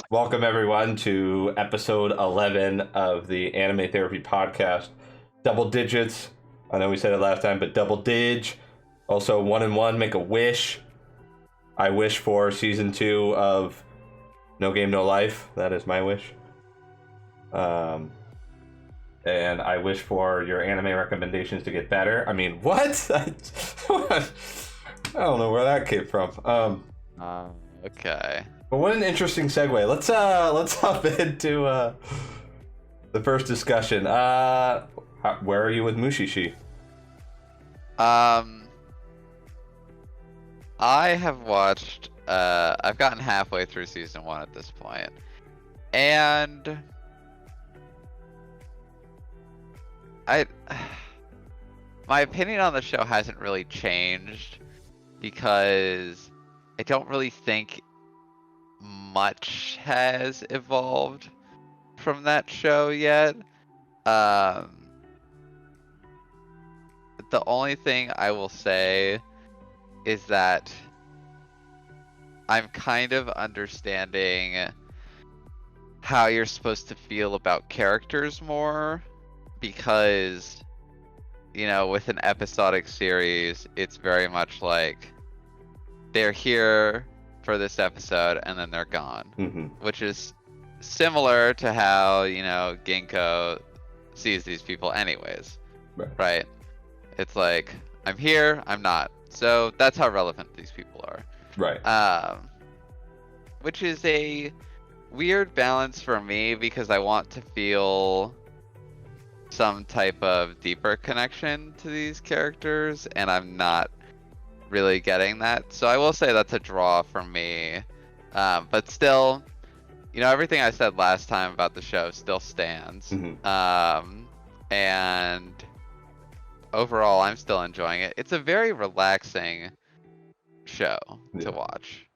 Welcome everyone to episode 11 of the Anime Therapy Podcast. Double digits. I know we said it last time, but double dig. Also 1 and 1, make a wish. I wish for season 2 of No Game No Life. That is my wish. And I wish for your anime recommendations to get better. I mean, what? I don't know where that came from. Okay. But what an interesting segue. Let's hop into the first discussion. Where are you with Mushishi? I have watched. I've gotten halfway through season 1 at this point, and my opinion on the show hasn't really changed because I don't really think much has evolved from that show yet. The only thing I will say is that I'm kind of understanding how you're supposed to feel about characters more, because, you know, with an episodic series, it's very much like they're here for this episode and then they're gone, which is similar to how, you know, Ginkgo sees these people anyways, right? It's like, I'm here, I'm not. So that's how relevant these people are. Right. Which is a weird balance for me because I want to feel some type of deeper connection to these characters, and I'm not really getting that. So I will say that's a draw for me. But still, you know, everything I said last time about the show still stands. And overall, I'm still enjoying it. It's a very relaxing show to watch.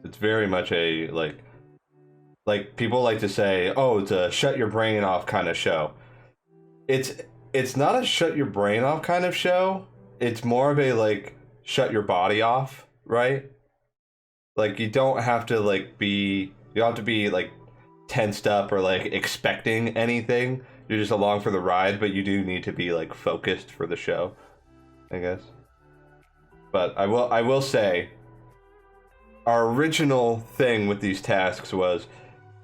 It's very much a like people like to say, oh, it's a shut your brain off kind of show. It's not a shut your brain off kind of show. It's more of a like shut your body off, right? Like you don't have to you don't have to be like tensed up or like expecting anything. You're just along for the ride, but you do need to be like focused for the show, I guess. But I will say, our original thing with these tasks was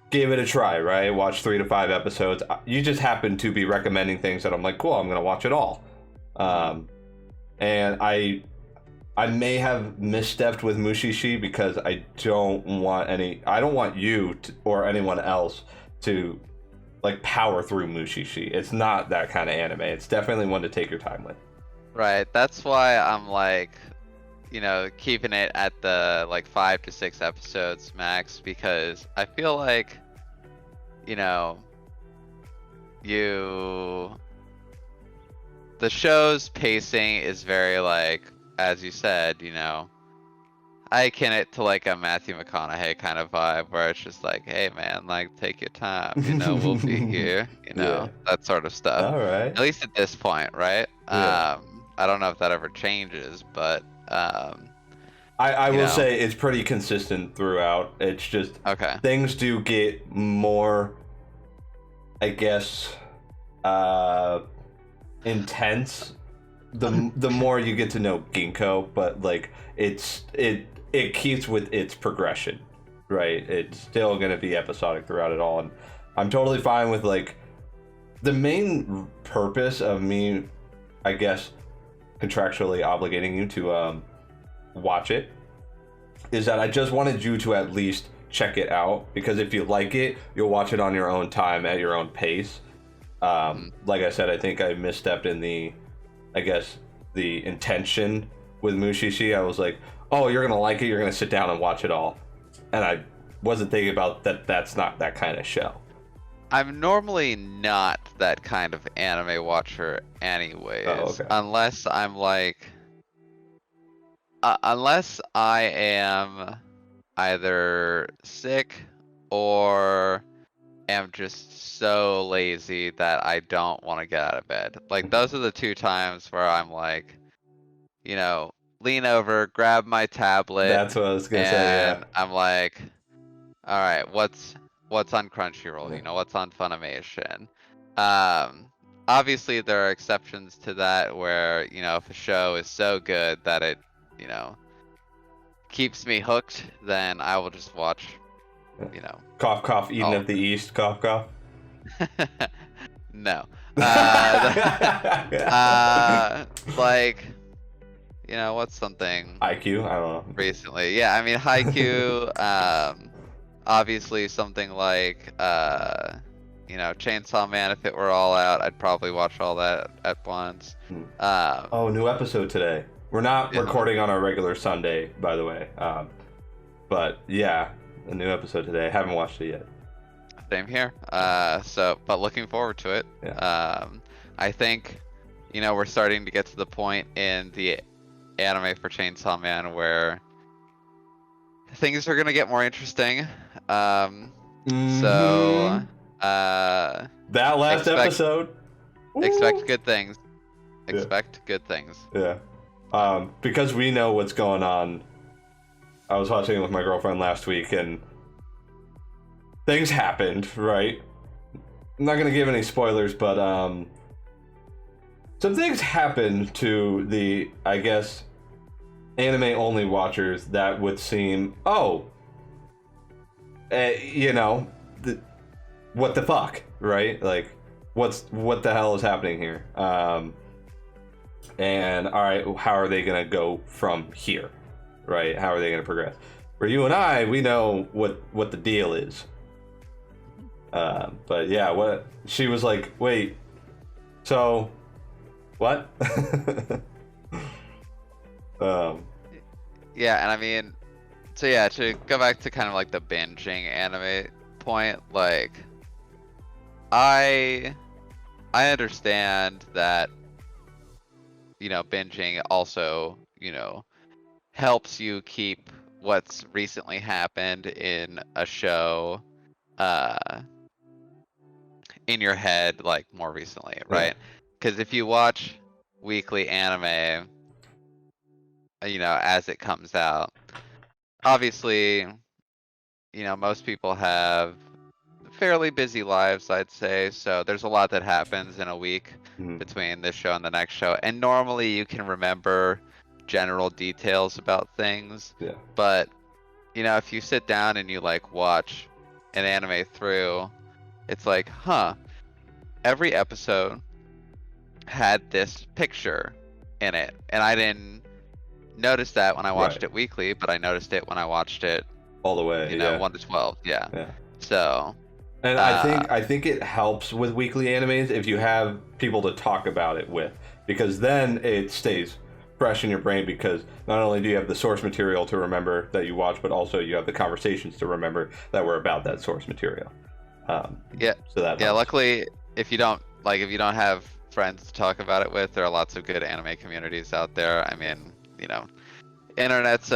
give it a try, right? Watch 3 to 5 episodes. You just happen to be recommending things that I'm like, cool, I'm gonna watch it all. And I may have misstepped with Mushishi because I don't want you to, or anyone else to like power through Mushishi. It's not that kind of anime. It's definitely one to take your time with. Right. That's why I'm like, you know, keeping it at the like 5 to 6 episodes max, because I feel like, you know, the show's pacing is very like, as you said, you know, I akin it to like a Matthew McConaughey kind of vibe where it's just like, hey man, like take your time, you know, we'll be here, you know, that sort of stuff. All right. At least at this point, right? Yeah. I don't know if that ever changes, but I will say it's pretty consistent throughout. It's just things do get more, I guess, intense the more you get to know Ginkgo, but like it keeps with its progression, right? It's still gonna be episodic throughout it all, and I'm totally fine with like the main purpose of me, I guess, contractually obligating you to watch it is that I just wanted you to at least check it out, because if you like it, you'll watch it on your own time at your own pace. Like I said, I think I misstepped in the intention with Mushishi. I was like, oh, you're gonna like it, you're gonna sit down and watch it all, and I wasn't thinking about that's not that kind of show. I'm normally not that kind of anime watcher anyways, unless I'm like, unless I am either sick or am just so lazy that I don't want to get out of bed. Like, those are the two times where I'm like, you know, lean over, grab my tablet, That's what I was gonna say. and I'm like, all right, what's on Crunchyroll? Yeah. You know, what's on Funimation? Obviously there are exceptions to that where, you know, if a show is so good that it, you know, keeps me hooked, then I will just watch, you know, Cough, cough. Eden all of the East. Cough, cough. no. Like, you know, what's something IQ. I don't know. recently? Yeah, I mean, Haikyuu. Obviously something like, you know, Chainsaw Man. If it were all out, I'd probably watch all that at once. Oh, new episode today. We're not Yeah. recording on our regular Sunday, by the way. But yeah, a new episode today. Haven't watched it yet. Same here. But looking forward to it. Yeah. I think, you know, we're starting to get to the point in the anime for Chainsaw Man where things are gonna get more interesting. So, that last expect- episode. expect Ooh. good things. Yeah. Expect good things. Yeah. Because we know what's going on. I was watching it with my girlfriend last week, and things happened, right? I'm not gonna give any spoilers, but some things happened to the, I guess, anime only watchers that would seem, you know, what the fuck, right? Like, what the hell is happening here? And all right, how are they gonna go from here, right? How are they gonna progress? For you and I, we know what the deal is. But yeah, what she was like, wait, so what? Yeah, and I mean, so yeah, to go back to kind of like the binging anime point, like, I understand that, you know, binging also, you know, helps you keep what's recently happened in a show in your head, like, more recently, right? Because if you watch weekly anime, you know, as it comes out, obviously, you know, most people have fairly busy lives, I'd say. So there's a lot that happens in a week between this show and the next show. And normally you can remember general details about things. Yeah. But, you know, if you sit down and you like watch an anime through, it's like, huh, every episode had this picture in it. And I didn't notice that when I watched it weekly, but I noticed it when I watched it all the way, you know, 1 to 12. Yeah. So, and I think it helps with weekly animes if you have people to talk about it with, because then it stays fresh in your brain, because not only do you have the source material to remember that you watch, but also you have the conversations to remember that were about that source material. Yeah. So that yeah. helps. Luckily, if you don't have friends to talk about it with, there are lots of good anime communities out there. I mean, you know, internet's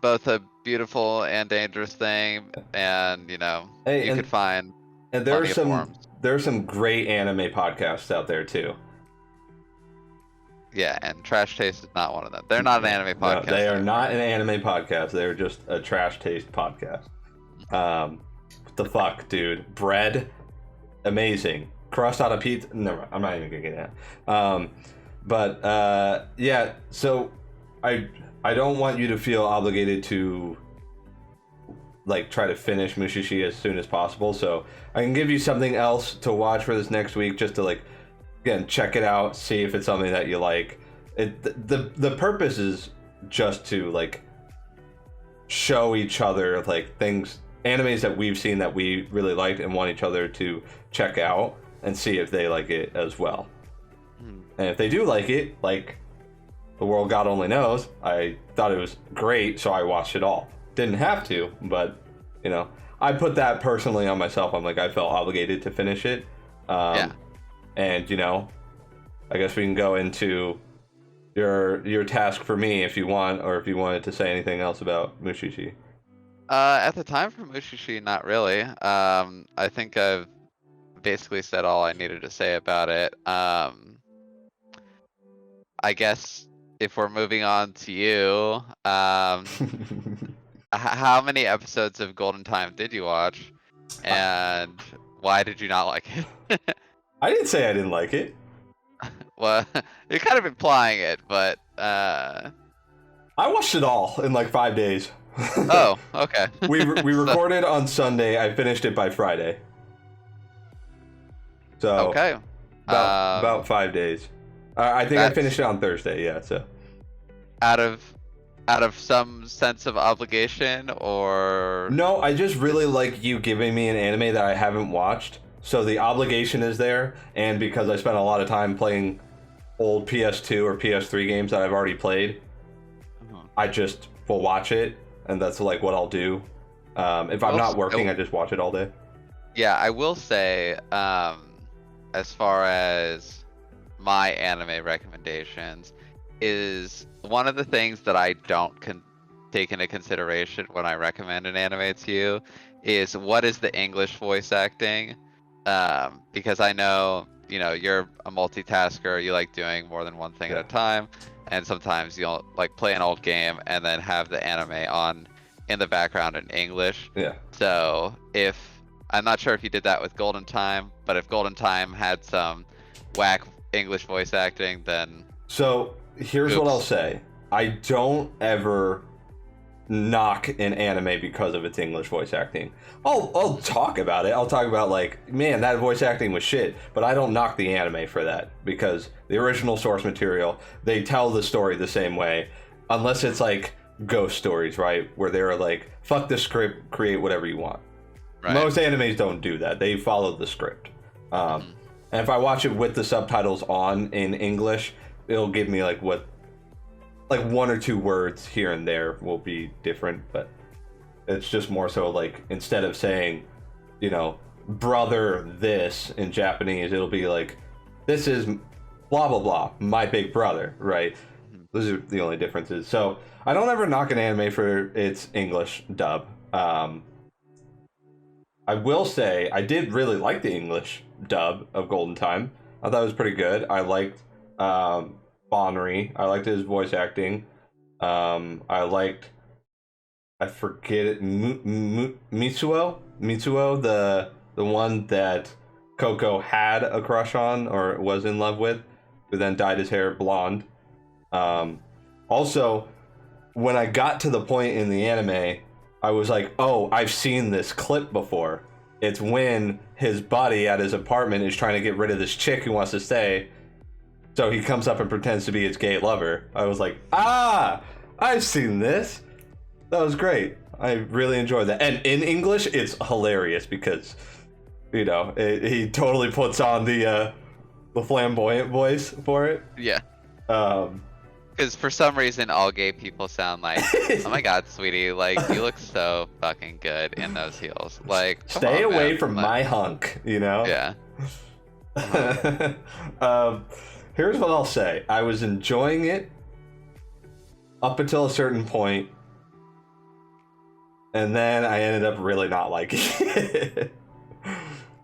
both a beautiful and dangerous thing, and you know, you could find and there plenty of are some great anime podcasts out there too. Yeah, and Trash Taste is not one of them. They're not an anime podcast. No, they are not an anime podcast. They're just a Trash Taste podcast. What the fuck, dude? Bread, amazing. Crust on a pizza. No, I'm not even gonna get that. But yeah. So I don't want you to feel obligated to like try to finish Mushishi as soon as possible. So I can give you something else to watch for this next week, just to like, again, check it out, see if it's something that you like. The purpose is just to like show each other like things, animes that we've seen that we really liked and want each other to check out and see if they like it as well. And if they do like it, like The World God Only Knows, I thought it was great, so I watched it all. Didn't have to, but you know, I put that personally on myself. I'm like, I felt obligated to finish it. Yeah. And you know, I guess we can go into your task for me if you want, or if you wanted to say anything else about Mushishi. At the time for Mushishi, not really. I think I've basically said all I needed to say about it. I guess if we're moving on to you, how many episodes of Golden Time did you watch, and why did you not like it? I didn't say I didn't like it. Well, you're kind of implying it, but I watched it all in like 5 days. oh, okay. we So- recorded on Sunday. I finished it by Friday. So okay. about 5 days. I think I That's- finished it on Thursday. Yeah. So Out of some sense of obligation, or no, I just really like you giving me an anime that I haven't watched. So the obligation is there, and because I spent a lot of time playing old PS2 or PS3 games that I've already played, I just will watch it, and that's like what I'll do. If I'm not working, I just watch it all day. Yeah, I will say, as far as my anime recommendations, is one of the things that I don't take into consideration when I recommend an anime to you is what is the English voice acting, because I know, you're a multitasker, you like doing more than one thing at a time, and sometimes you'll like play an old game and then have the anime on in the background in English. Yeah. So I'm not sure if you did that with Golden Time, but if Golden Time had some whack English voice acting, then So here's what Oops. I'll say. I don't ever knock an anime because of its English voice acting. I'll talk about it. I'll talk about like, man, that voice acting was shit, but I don't knock the anime for that because the original source material, they tell the story the same way, unless it's like ghost stories, right? Where they're like, fuck the script, create whatever you want. right. Most animes don't do that. They follow the script. And if I watch it with the subtitles on in English, it'll give me like one or two words here and there will be different, but it's just more so like instead of saying, brother this in Japanese, it'll be like, this is blah blah blah, my big brother, right? Those are the only differences. So I don't ever knock an anime for its English dub. I will say I did really like the English dub of Golden Time. I thought it was pretty good. I liked Bonnery. I liked his voice acting. I forget it, Mitsuo, the one that Coco had a crush on or was in love with, who then dyed his hair blonde. Also, when I got to the point in the anime, I was like, oh, I've seen this clip before. It's when his buddy at his apartment is trying to get rid of this chick who wants to stay. So he comes up and pretends to be his gay lover. I was like, I've seen this. That was great. I really enjoyed that. And in English, it's hilarious because, he totally puts on the flamboyant voice for it. Yeah. Because for some reason, all gay people sound like, oh my god, sweetie, like, you look so fucking good in those heels. Like, come Stay on, away man. from Like, my hunk, Yeah. Here's what I'll say. I was enjoying it up until a certain point, and then I ended up really not liking it.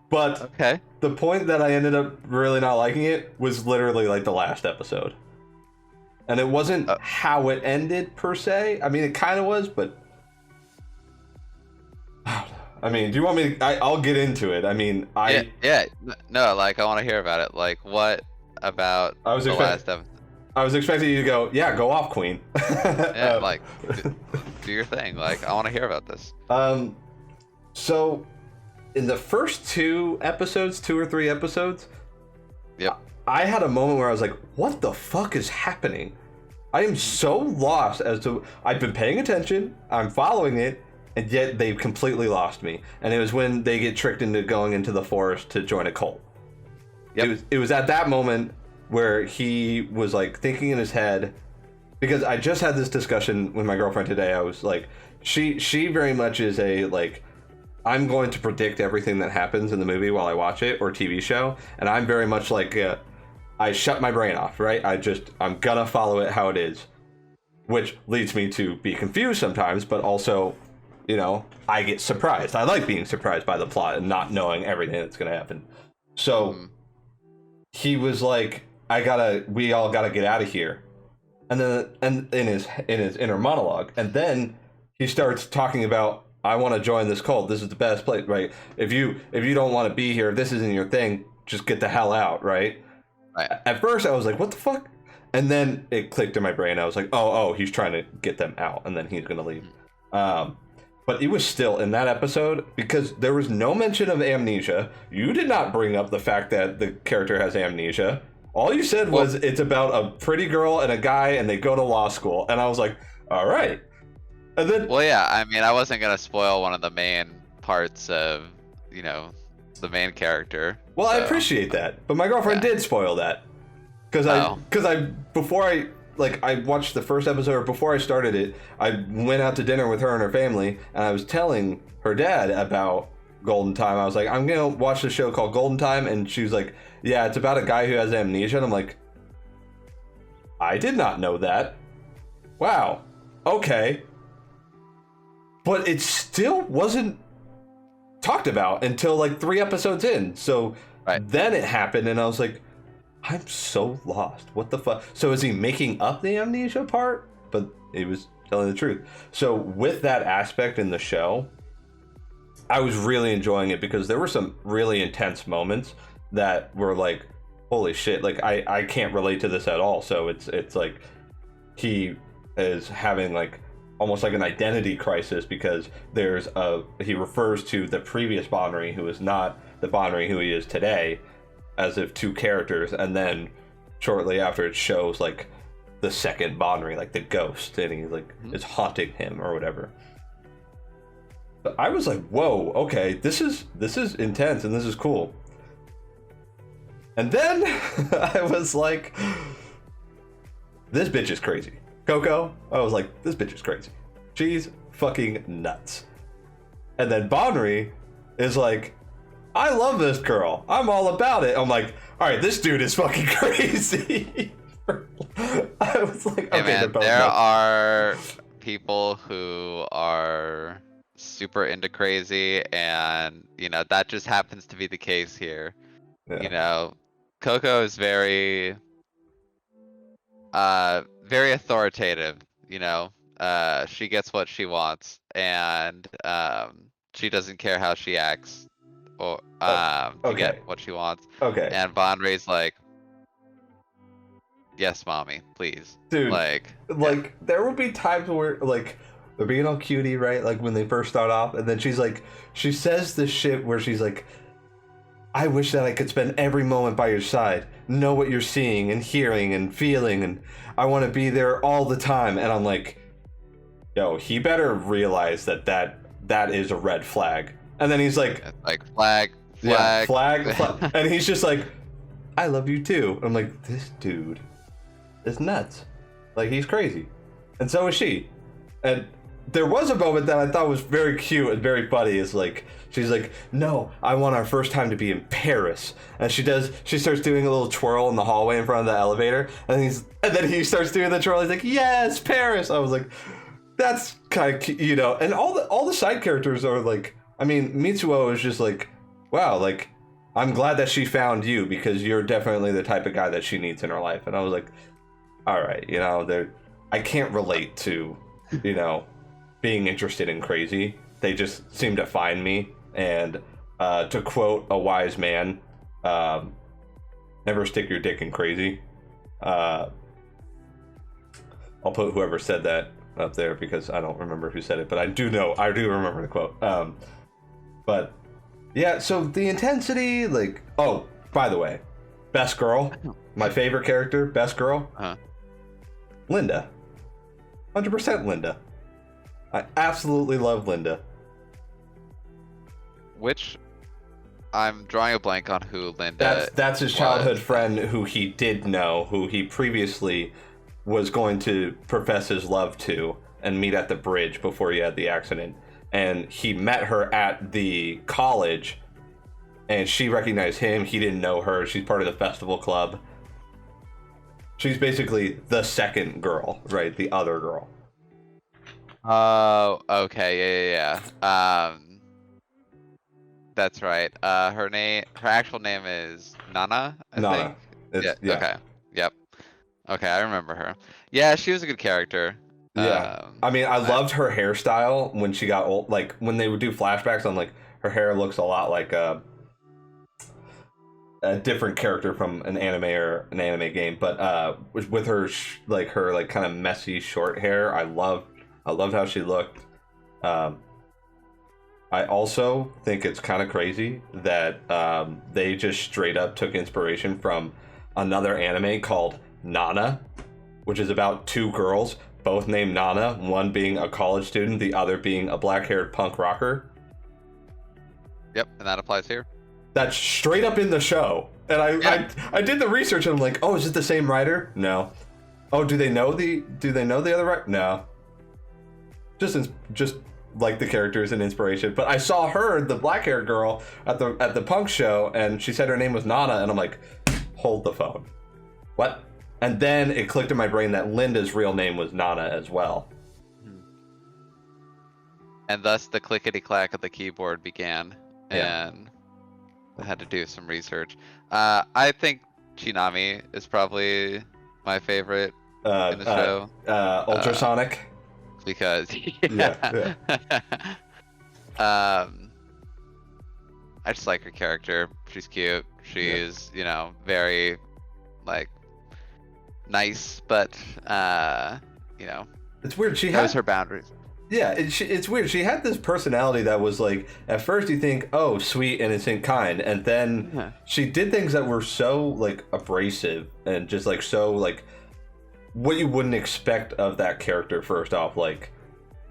But Okay. the point that I ended up really not liking it was literally like the last episode. And it wasn't how it ended per se. I mean, it kind of was, but I mean, do you want me to, I'll get into it. I mean, Yeah. No, like, I want to hear about it. Like, what about I was the expect- last episode? I was expecting you to go, yeah, go off, Queen. Yeah, like, do your thing. Like, I want to hear about this. So in the first two or three episodes, Yep. I had a moment where I was like, what the fuck is happening? I am so lost as to, I've been paying attention, I'm following it, and yet they've completely lost me. And it was when they get tricked into going into the forest to join a cult. Yep. It was at that moment where he was like thinking in his head, because I just had this discussion with my girlfriend today. I was like, she very much is a like, I'm going to predict everything that happens in the movie while I watch it or TV show, and I'm very much like I shut my brain off, right? I'm gonna follow it how it is, which leads me to be confused sometimes, but also, I get surprised. I like being surprised by the plot and not knowing everything that's gonna happen. So he was like, we all gotta get out of here. and then and in his inner monologue, and then he starts talking about, I want to join this cult. This is the best place, right? If you don't want to be here, if this isn't your thing, just get the hell out, right? Right. At first, I was like, what the fuck? And then it clicked in my brain. I was like, oh, he's trying to get them out, and then he's gonna leave. But it was still in that episode, because there was no mention of amnesia. You did not bring up the fact that the character has amnesia. All you said was it's about a pretty girl and a guy, and they go to law school. And I was like, all right. And then, Well, yeah, I mean, I wasn't gonna spoil one of the main parts of, the main character. well, I so- appreciate that, but my girlfriend Yeah. did spoil that, because before I watched the first episode, or before I started it, I went out to dinner with her and her family, and I was telling her dad about Golden Time. I was like, I'm gonna watch this show called Golden Time, and she was like, yeah, it's about a guy who has amnesia. And I'm like, I did not know that. Wow. Okay. But it still wasn't talked about until like 3 episodes in. So Right. then it happened, and I was like, I'm so lost. What the fuck? So is he making up the amnesia part? But he was telling the truth. So with that aspect in the show, I was really enjoying it, because there were some really intense moments that were like, holy shit, like I can't relate to this at all. So it's like he is having like almost like an identity crisis, because he refers to the previous Bonnery, who is not the Bonnery who he is today, as if 2 characters, and then shortly after it shows like the second Bonnery, like the ghost, and he like is haunting him or whatever. But I was like, whoa, okay, this is intense, and this is cool. And then I was like, this bitch is crazy. Coco, I was like, this bitch is crazy. She's fucking nuts. And then Bonnery is like, I love this girl. I'm all about it. I'm like, all right, this dude is fucking crazy. I was like, okay, Hey man, both there nuts. are people who are super into crazy, and that just happens to be the case here. Yeah. Coco is very very authoritative. She gets what she wants, and she doesn't care how she acts or to okay. get what she wants. Okay. And Bonray's like, yes, mommy, please. Dude, Like there will be times where like they're being all cutie, right? Like when they first start off, and then she says this shit where she's like, I wish that I could spend every moment by your side, know what you're seeing and hearing and feeling, and I want to be there all the time. And I'm like, yo, he better realize that is a red flag. And then he's like, flag. yeah, flag. And he's just like, I love you too. I'm like, this dude is nuts. Like, he's crazy. And so is she. And there was a moment that I thought was very cute and very funny. Is like, she's like, no, I want our first time to be in Paris. And she starts doing a little twirl in the hallway in front of the elevator. And then he starts doing the twirl. He's like, yes, Paris. I was like, that's kind of cute, And all the side characters are like, I mean, Mitsuo is just like, wow, like, I'm glad that she found you, because you're definitely the type of guy that she needs in her life. And I was like, all right, I can't relate to, being interested in crazy. They just seem to find me. And to quote a wise man, never stick your dick in crazy. I'll put whoever said that up there, because I don't remember who said it, but I do remember the quote. But yeah, so the intensity, like, oh, by the way, best girl, my favorite character, best girl, Linda. 100% Linda. I absolutely love Linda. Which I'm drawing a blank on who Linda. That's his childhood friend who he did know, who he previously was going to profess his love to and meet at the bridge before he had the accident. And he met her at the college, and she recognized him. He didn't know her. She's part of the festival club. She's basically the second girl, right? The other girl. Oh, okay, yeah. That's right. Her actual name is Nana, I think. Nana. Yeah. Okay. Yep. Okay, I remember her. Yeah, she was a good character. Yeah. I mean, I loved her hairstyle when she got old. Like when they would do flashbacks on like her hair looks a lot like a different character from an anime or an anime game, but with her like her like kind of messy short hair, I loved how she looked. Um, I also think it's kind of crazy that they just straight up took inspiration from another anime called Nana, which is about two girls, both named Nana, one being a college student, the other being a black-haired punk rocker. Yep, and that applies here. That's straight up in the show. And I did the research and I'm like, oh, is it the same writer? No. Oh, do they know the other writer? No. Just like the characters and inspiration. But I saw her, the black-haired girl, at the punk show, and she said her name was Nana, and I'm like, hold the phone. What? And then it clicked in my brain that Linda's real name was Nana as well. And thus the clickety-clack of the keyboard began. Yeah. And I had to do some research. I think Chinami is probably my favorite in the show. Ultrasonic. Because Yeah. I just like her character. She's cute. She's, very like nice, but It's weird. She knows has her boundaries. Yeah, it's weird. She had this personality that was like, at first you think, oh, sweet, innocent, kind, and then she did things that were so like abrasive and just like so like what you wouldn't expect of that character first off, like,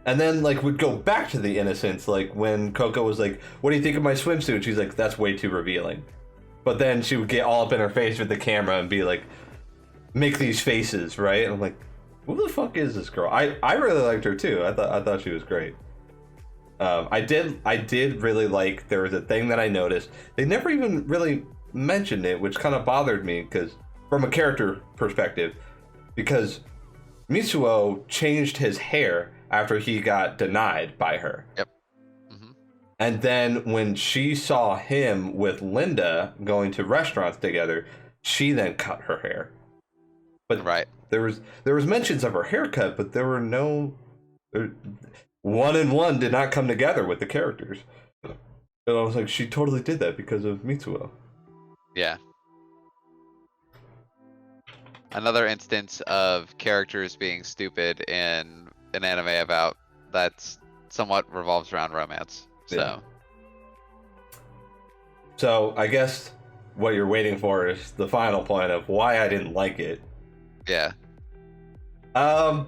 and then like would go back to the innocence, like when Coco was like, what do you think of my swimsuit? She's like, that's way too revealing. But then she would get all up in her face with the camera and be like, make these faces, right? And I'm like, who the fuck is this girl? I really liked her too. I thought she was great. I did really like, there was a thing that I noticed. They never even really mentioned it, which kind of bothered me because from a character perspective, because Mitsuo changed his hair after he got denied by her. Yep. Mm-hmm. And then when she saw him with Linda going to restaurants together, she then cut her hair. But right. There was mentions of her haircut, but there were no one and one did not come together with the characters. And I was like, she totally did that because of Mitsuo. Yeah. Another instance of characters being stupid in an anime about that's somewhat revolves around romance. So I guess what you're waiting for is the final point of why I didn't like it. Yeah. I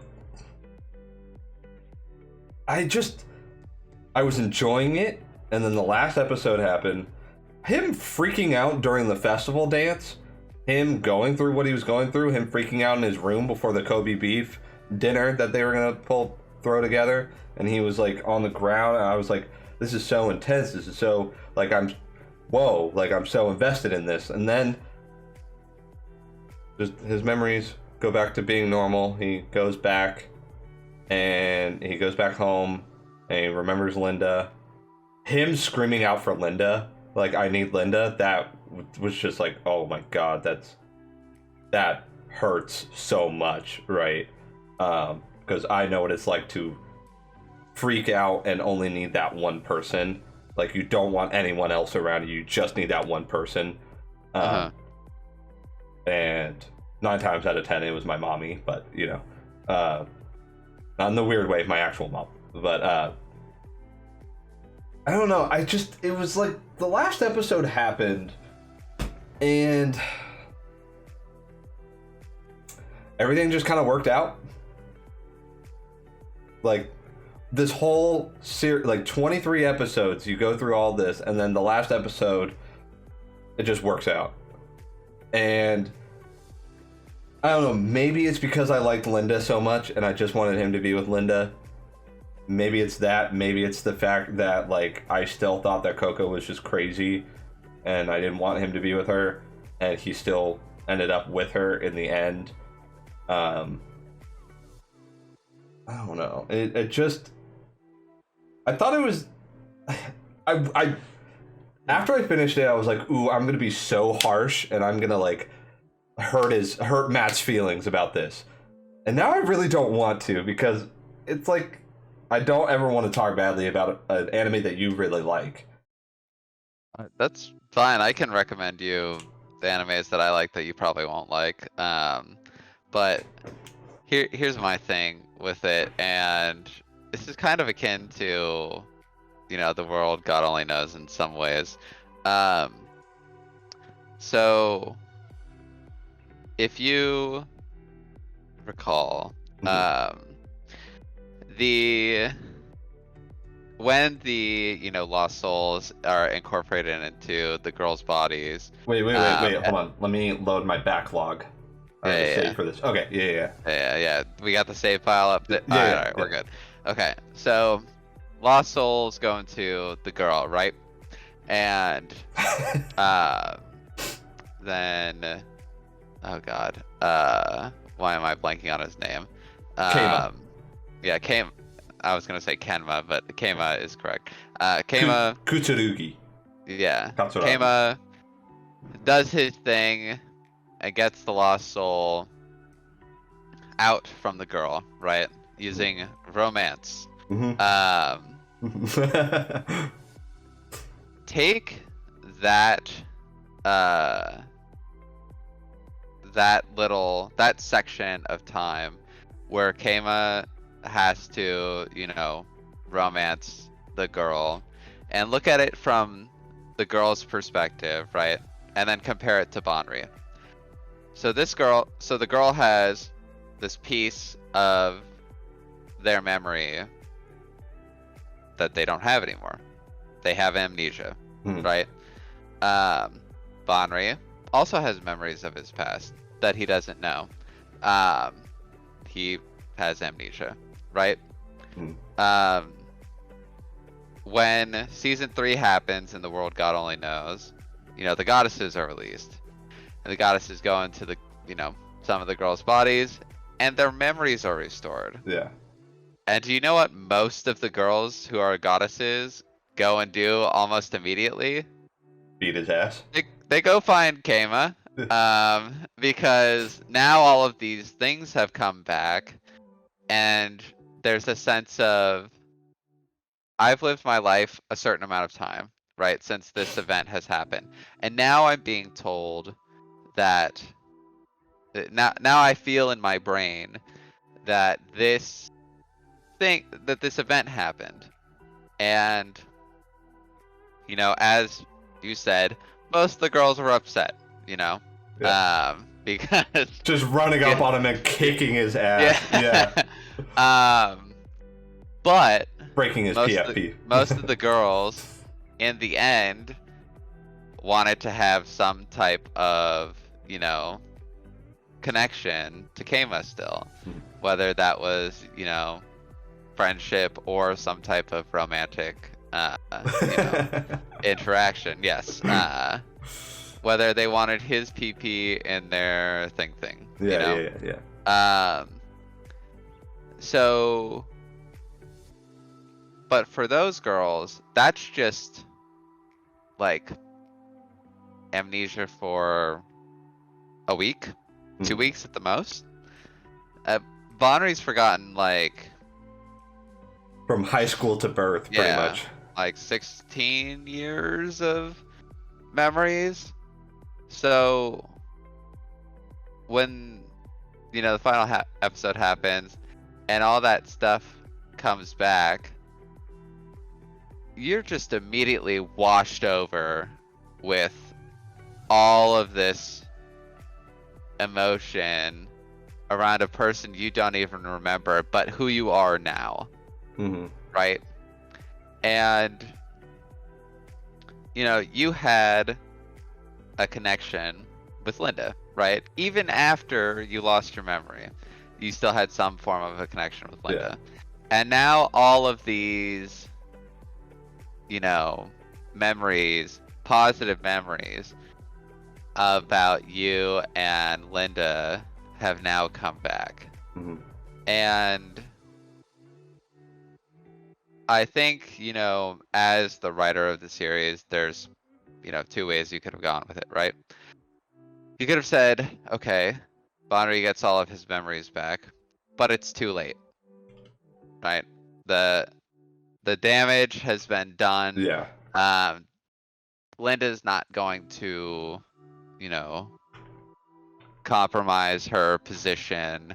was enjoying it, and then the last episode happened. Him freaking out during the festival dance, him going through what he was going through, him freaking out in his room before the Kobe beef dinner that they were gonna throw together, and he was like on the ground, and I was like, this is so intense, this is so, like, I'm so invested in this. And then just his memories go back to being normal. He goes back and he goes back home and he remembers Linda. Him screaming out for Linda, like, I need Linda, that was just like, oh my god, that hurts so much, right? Because I know what it's like to freak out and only need that one person. Like, you don't want anyone else around you just need that one person. And 9 times out of 10 it was my mommy, but not in the weird way, my actual mom, but I don't know, it was like the last episode happened and everything just kind of worked out. Like, this whole series, like 23 episodes, you go through all this, and then the last episode, it just works out. And I don't know, maybe it's because I liked Linda so much and I just wanted him to be with Linda. Maybe it's that. Maybe it's the fact that, like, I still thought that Coco was just crazy and I didn't want him to be with her, and he still ended up with her in the end. I don't know. It just, I thought it was, after I finished it, I was like, ooh, I'm gonna be so harsh and I'm gonna like hurt Matt's feelings about this. And now I really don't want to, because it's like I don't ever want to talk badly about an anime that you really like. That's fine. I can recommend you the animes that I like that you probably won't like. But here's my thing with it, and this is kind of akin to, the world God only knows in some ways. So if you recall, Mhm. the when the lost souls are incorporated into the girls' bodies. Wait, hold on. Let me load my backlog. I have a save for this. Okay, Yeah. We got the save file up. All right, we're yeah. good. Okay, so lost souls go into the girl, right? And then, oh god, why am I blanking on his name? Keima. Yeah, Keima. I was gonna say Kenma, but Keima is correct. Keima. Kutsurugi. Yeah. Katsuragi. Keima does his thing and gets the lost soul out from the girl, right? Using romance. Mm-hmm. Take that that section of time where Keima has to, romance the girl, and look at it from the girl's perspective, right? And then compare it to Banri. So the girl has this piece of their memory that they don't have anymore. They have amnesia, right? Banri also has memories of his past that he doesn't know. He has amnesia, right? When season 3 happens in the world God only knows, the goddesses are released, and the goddesses go into the, some of the girls' bodies, and their memories are restored. Yeah. And do you know what most of the girls who are goddesses go and do almost immediately? Beat his ass. They go find Keima, because now all of these things have come back, and there's a sense of, I've lived my life a certain amount of time, right, since this event has happened, and now I'm being told that now I feel in my brain that this event happened, and as you said, most of the girls were upset, because just running up on him and kicking his ass. But breaking his PFP. Most of the girls, in the end, wanted to have some type of, connection to Keima still, whether that was, friendship or some type of romantic, interaction. Yes. Whether they wanted his PP in their thing. Yeah. So, but for those girls, that's just like amnesia for a week, 2 weeks at the most. Bonnery's forgotten like from high school to birth, pretty much. Like 16 years of memories. So when the final episode happens and all that stuff comes back, you're just immediately washed over with all of this emotion around a person you don't even remember, but who you are now. Right? And you had a connection with Linda, right? Even after you lost your memory, you still had some form of a connection with Linda. And now all of these memories, positive memories about you and Linda have now come back. And I think, as the writer of the series, there's, 2 ways you could have gone with it, right? You could have said, okay, Bonri gets all of his memories back, but it's too late, right? The damage has been done. Yeah. Linda's not going to, you know, compromise her position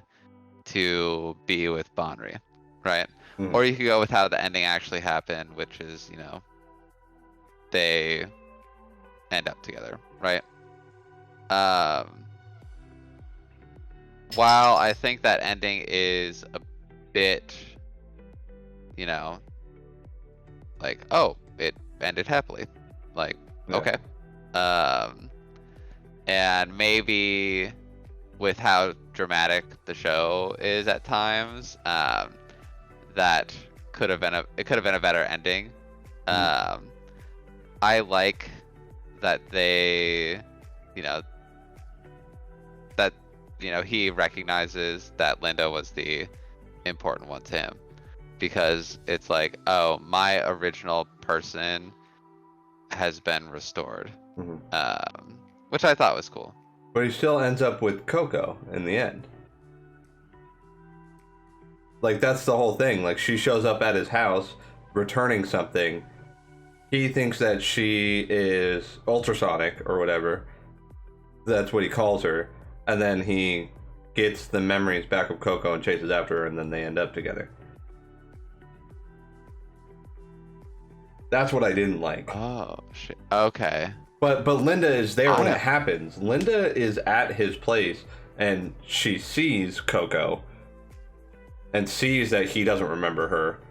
to be with Bonri, right? Mhm. Or you could go with how the ending actually happened, which is, they end up together, right? While I think that ending is a bit, like, oh, it ended happily, like, Yeah. okay. And maybe with how dramatic the show is at times, that could have been a better ending. I like that they, that he recognizes that Linda was the important one to him, because it's like, oh, my original person has been restored, which I thought was cool. But he still ends up with Coco in the end. Like, that's the whole thing. Like, she shows up at his house returning something. He thinks that she is ultrasonic or whatever. That's what he calls her. And then he gets the memories back of Coco and chases after her, and then they end up together. That's what I didn't like. Oh, shit. Okay. But Linda is there when it happens. Linda is at his place, and she sees Coco and sees that he doesn't remember her,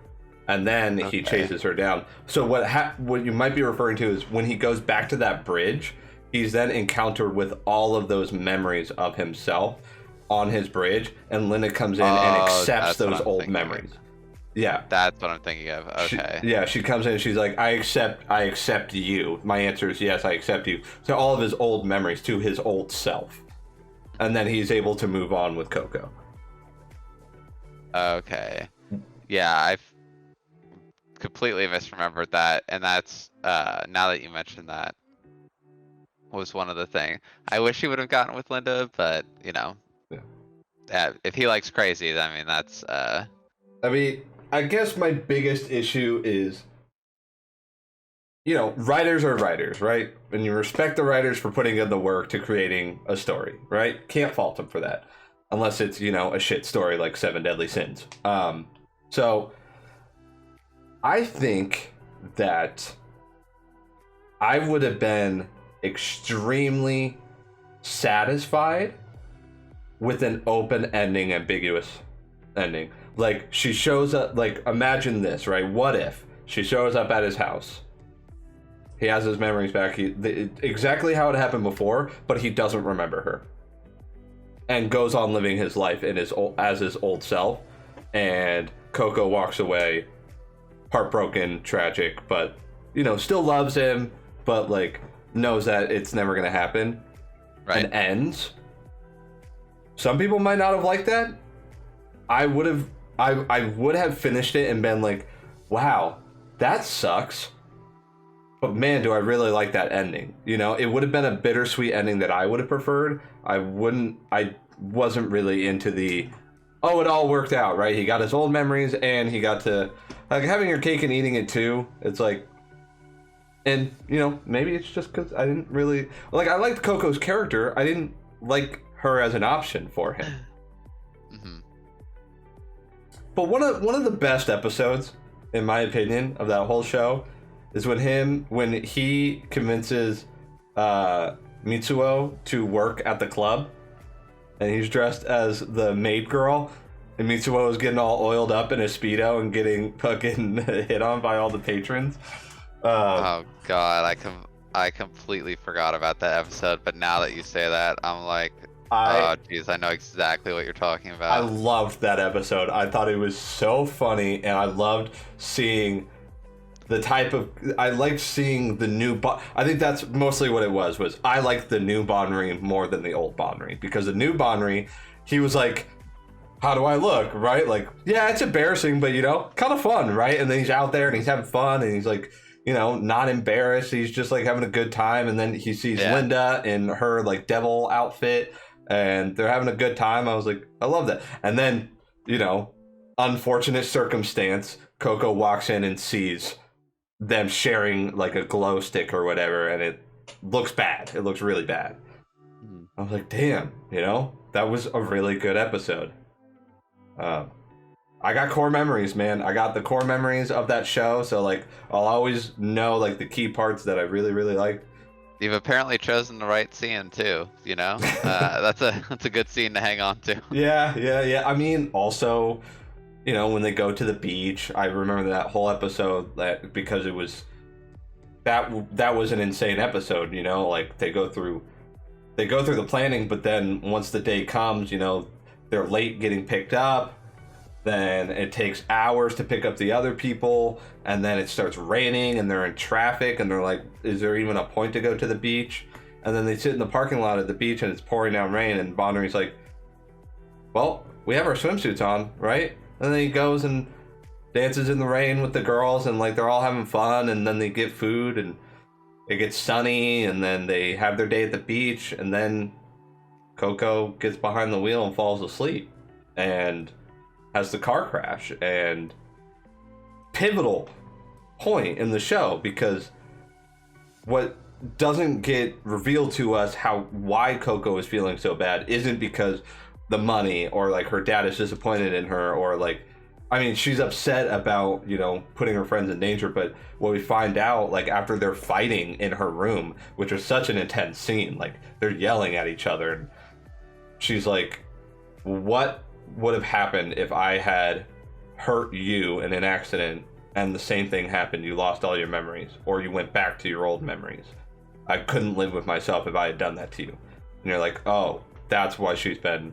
and then he chases her down. So what you might be referring to is when he goes back to that bridge, he's then encountered with all of those memories of himself on his bridge, and Linda comes in and accepts those old memories. Yeah, that's what I'm thinking of. Okay. She comes in and she's like, I accept you. My answer is yes, I accept you. So all of his old memories to his old self. And then he's able to move on with Coco. Okay. Yeah, I've completely misremembered that, and that's now that you mentioned that, was one of the things. I wish he would have gotten with Linda, but if he likes crazy, I mean, that's I guess my biggest issue is, writers are writers, right? And you respect the writers for putting in the work to creating a story, right? Can't fault them for that. Unless it's, a shit story like Seven Deadly Sins. So I think that I would have been extremely satisfied with an open ending, ambiguous ending. Like, she shows up, like, imagine this, right? What if she shows up at his house? He has his memories back, exactly how it happened before, but he doesn't remember her. And goes on living his life as his old self. And Coco walks away, heartbroken, tragic, but, still loves him, but, like, knows that it's never going to happen. Right. And ends. Some people might not have liked that. I would have finished it and been like, wow, that sucks. But man, do I really like that ending. It would have been a bittersweet ending that I would have preferred. I wasn't really into it all worked out, right? He got his old memories and he got to, like, having your cake and eating it too. It's like, and, maybe it's just because I didn't really, like, I liked Coco's character. I didn't like her as an option for him. But one of the best episodes, in my opinion, of that whole show is when he convinces Mitsuo to work at the club, and he's dressed as the maid girl, and Mitsuo is getting all oiled up in a Speedo and getting fucking hit on by all the patrons. Oh god, I completely forgot about that episode, but now that you say that, I'm like, oh jeez, I know exactly what you're talking about. I loved that episode. I thought it was so funny, and I loved seeing I liked seeing the new I think that's mostly what it was I liked the new Bonri more than the old Bonri, because the new Bonri, he was like, how do I look, right? Like, yeah, it's embarrassing, but kind of fun, right? And then he's out there and he's having fun, and he's like, you know, not embarrassed. He's just like having a good time. And then he sees Linda in her like devil outfit and they're having a good time. I was like, I love that. And then, you know, unfortunate circumstance, Coco walks in and sees them sharing like a glow stick or whatever, and it looks bad. It looks really bad. I was like, damn, you know, that was a really good episode. I got core memories, man. I got the core memories of that show, so like I'll always know like the key parts that I really, really liked. You've apparently chosen the right scene too, you know? That's a good scene to hang on to. Yeah. I mean, also, you know, when they go to the beach, I remember that whole episode that because it was that was an insane episode, you know, like they go through the planning, but then once the day comes, you know, they're late getting picked up. Then it takes hours to pick up the other people, and then it starts raining and they're in traffic and they're like, is there even a point to go to the beach? And then they sit in the parking lot at the beach and it's pouring down rain, and Bonnery's like, well, we have our swimsuits on, right? And then he goes and dances in the rain with the girls, and like they're all having fun, and then they get food and it gets sunny, and then they have their day at the beach, and then Coco gets behind the wheel and falls asleep and has the car crash. And pivotal point in the show, because what doesn't get revealed to us why Coco is feeling so bad isn't because the money or like her dad is disappointed in her, or like, I mean, she's upset about, you know, putting her friends in danger, but what we find out, like, after they're fighting in her room, which was such an intense scene, like, they're yelling at each other, and she's like, what would have happened if I had hurt you in an accident and the same thing happened? You lost all your memories, or you went back to your old memories. I couldn't live with myself if I had done that to you. And you're like, oh, that's why she's been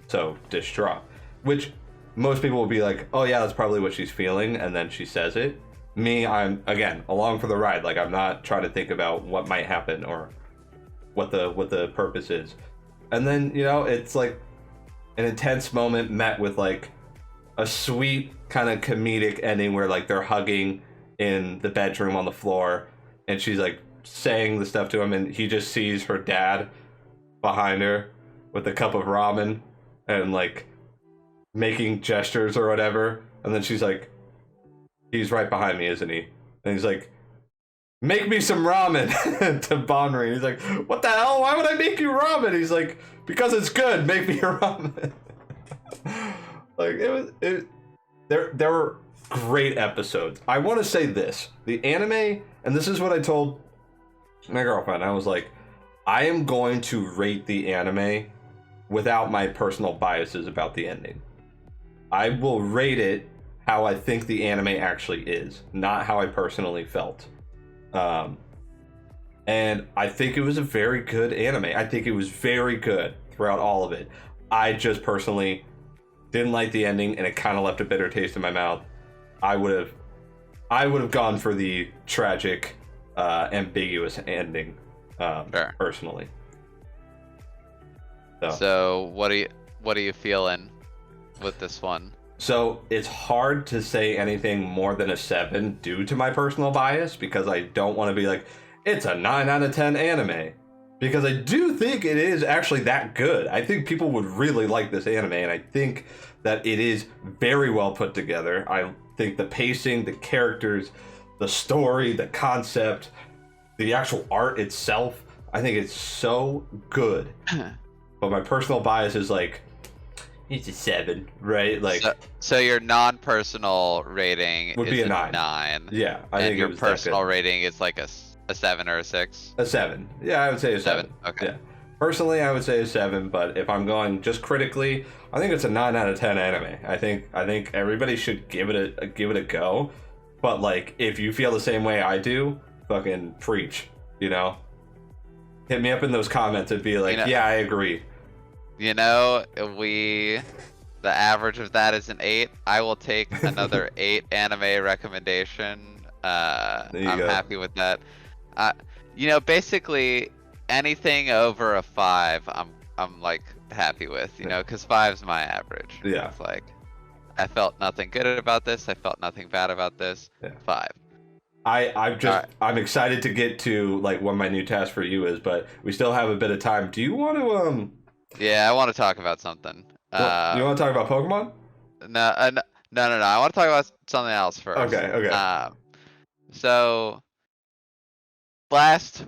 so distraught. Which most people will be like, oh yeah, that's probably what she's feeling, and then she says it. Me, I'm, again, along for the ride. Like, I'm not trying to think about what might happen or what the purpose is. And then, you know, it's like an intense moment met with like a sweet kind of comedic ending where like they're hugging in the bedroom on the floor, and she's like saying the stuff to him, and he just sees her dad behind her with a cup of ramen and like making gestures or whatever, and then she's like, he's right behind me, isn't he? And he's like, make me some ramen to Bonnery. He's like, what the hell? Why would I make you ramen? He's like, because it's good. Make me a ramen. Like, there were great episodes. I want to say this, the anime, and this is what I told my girlfriend. I was like, I am going to rate the anime without my personal biases about the ending. I will rate it how I think the anime actually is, not how I personally felt. And I think it was a very good anime. I think it was very good throughout all of it. I just personally didn't like the ending, and it kind of left a bitter taste in my mouth. I would have gone for the tragic, ambiguous ending, Sure. personally. So what are you feeling with this one? So it's hard to say anything more than a 7 due to my personal bias, because I don't want to be like, it's a 9 out of 10 anime. Because I do think it is actually that good. I think people would really like this anime, and I think that it is very well put together. I think the pacing, the characters, the story, the concept, the actual art itself, I think it's so good. But my personal bias is like, it's a 7, right? Like, so your non-personal rating would is be a a 9. Yeah, I think your it was that good. personal rating is like a 7 or a 6. A 7. Yeah, I would say a 7. Okay. Yeah. Personally, I would say a 7, but if I'm going just critically, I think it's a 9 out of 10 anime. I think everybody should give it a go. But like, if you feel the same way I do, fucking preach, you know? Hit me up in those comments and be like, You know- yeah, I agree. You know, the average of that is an 8. I will take another 8 anime recommendation. There you I'm go. happy with that. You know, basically anything over a 5, I'm like happy with. You know, because 5's my average. Yeah. It's like, I felt nothing good about this. I felt nothing bad about this. Yeah. 5. I'm excited to get to like what my new task for you is, but we still have a bit of time. Do you want to Yeah, I want to talk about something. What, do you want to talk about Pokemon? No, no. I want to talk about something else first. Okay. So last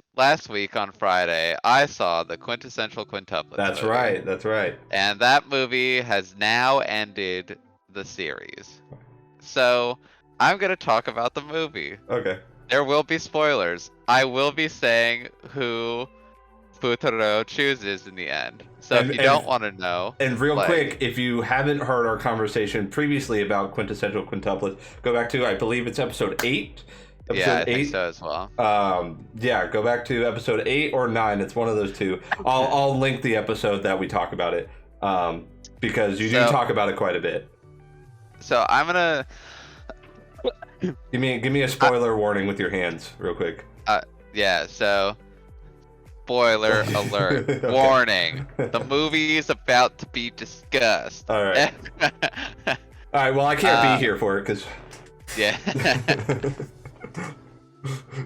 week on Friday, I saw the Quintessential Quintuplets That's movie, right. That's right. and that movie has now ended the series. So I'm gonna talk about the movie. Okay. There will be spoilers. I will be saying who Futaro chooses in the end. So if you don't want to know, And real like, quick, if you haven't heard our conversation previously about Quintessential Quintuplets, go back to, I believe it's episode 8. yeah, I think so as well. Yeah, go back to episode 8 or 9. It's one of those two. I'll link the episode that we talk about it, because you do talk about it quite a bit. So I'm gonna give me a spoiler warning with your hands, real quick. Yeah. So, spoiler alert! Okay. Warning: the movie is about to be discussed. All right. All right. Well, I can't be here for it because. Yeah.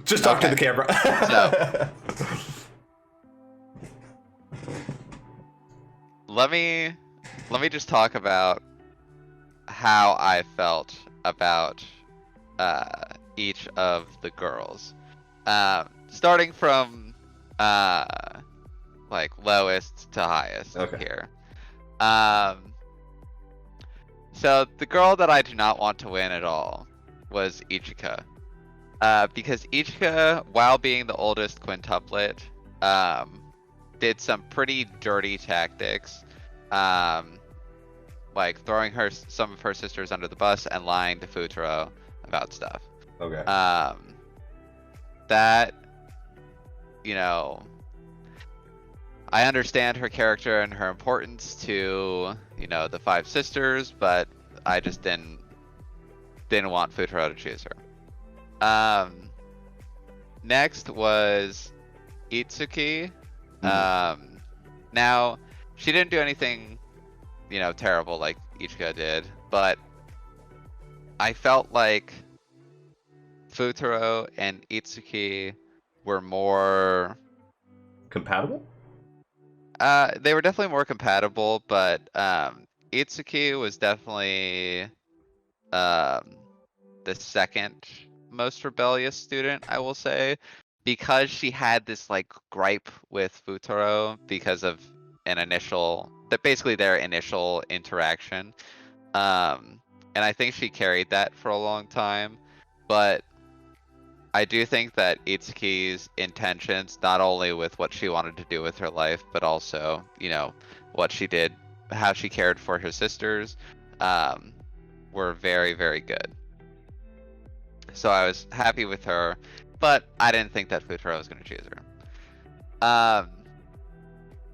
Just talk to the camera. So, let me just talk about how I felt about each of the girls, starting from like lowest to highest here. So the girl that I do not want to win at all was Ichika. Because Ichika, while being the oldest quintuplet, did some pretty dirty tactics, like throwing some of her sisters under the bus and lying to Futaro about stuff. Okay. That, you know, I understand her character and her importance to, you know, the 5 sisters, but I just didn't want Futaro to choose her. Next was Itsuki. Now, she didn't do anything, you know, terrible like Ichika did, but I felt like Futaro and Itsuki were more compatible? They were definitely more compatible, but Itsuki was definitely the second most rebellious student, I will say, because she had this like gripe with Futaro because of basically their initial interaction. And I think she carried that for a long time, but I do think that Itsuki's intentions, not only with what she wanted to do with her life, but also, you know, what she did, how she cared for her sisters, were very, very good. So I was happy with her, but I didn't think that Futaro was going to choose her.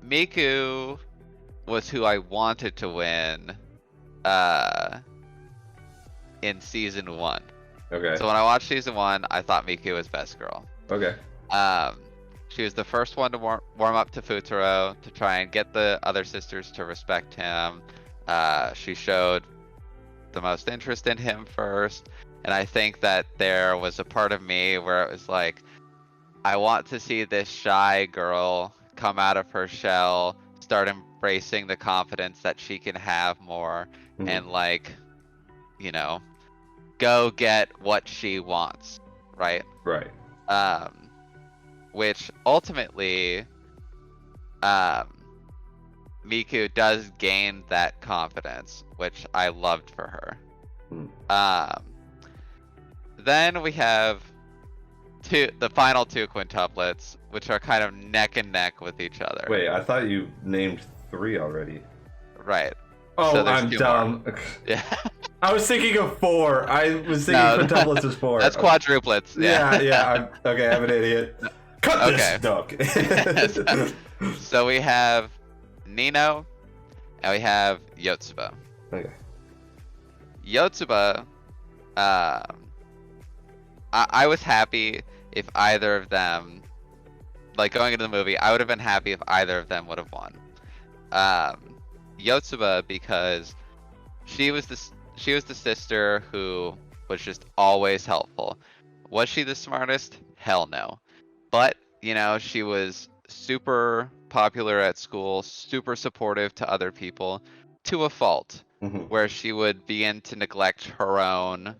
Miku was who I wanted to win in season 1. Okay. So when I watched season 1, I thought Miku was best girl. Okay. She was the first one to warm up to Futaro to try and get the other sisters to respect him. She showed the most interest in him first, and I think that there was a part of me where it was like, I want to see this shy girl come out of her shell, start embracing the confidence that she can have more, and like, you know, go get what she wants, right? Right. Which ultimately, Miku does gain that confidence, which I loved for her. Then we have the final 2 quintuplets, which are kind of neck and neck with each other. Wait, I thought you named 3 already. Right. Oh, so I'm dumb. Yeah. I was thinking of 4. I was thinking quintuplets is 4. That's quadruplets. Yeah. I'm an idiot. Cut this. No. So we have Nino, and we have Yotsuba. Okay. Yotsuba, I was happy if either of them, like going into the movie, I would have been happy if either of them would have won. Yotsuba, because she was the sister who was just always helpful. Was she the smartest? Hell no. But, she was super popular at school, super supportive to other people, to a fault, Hmm. where she would begin to neglect her own,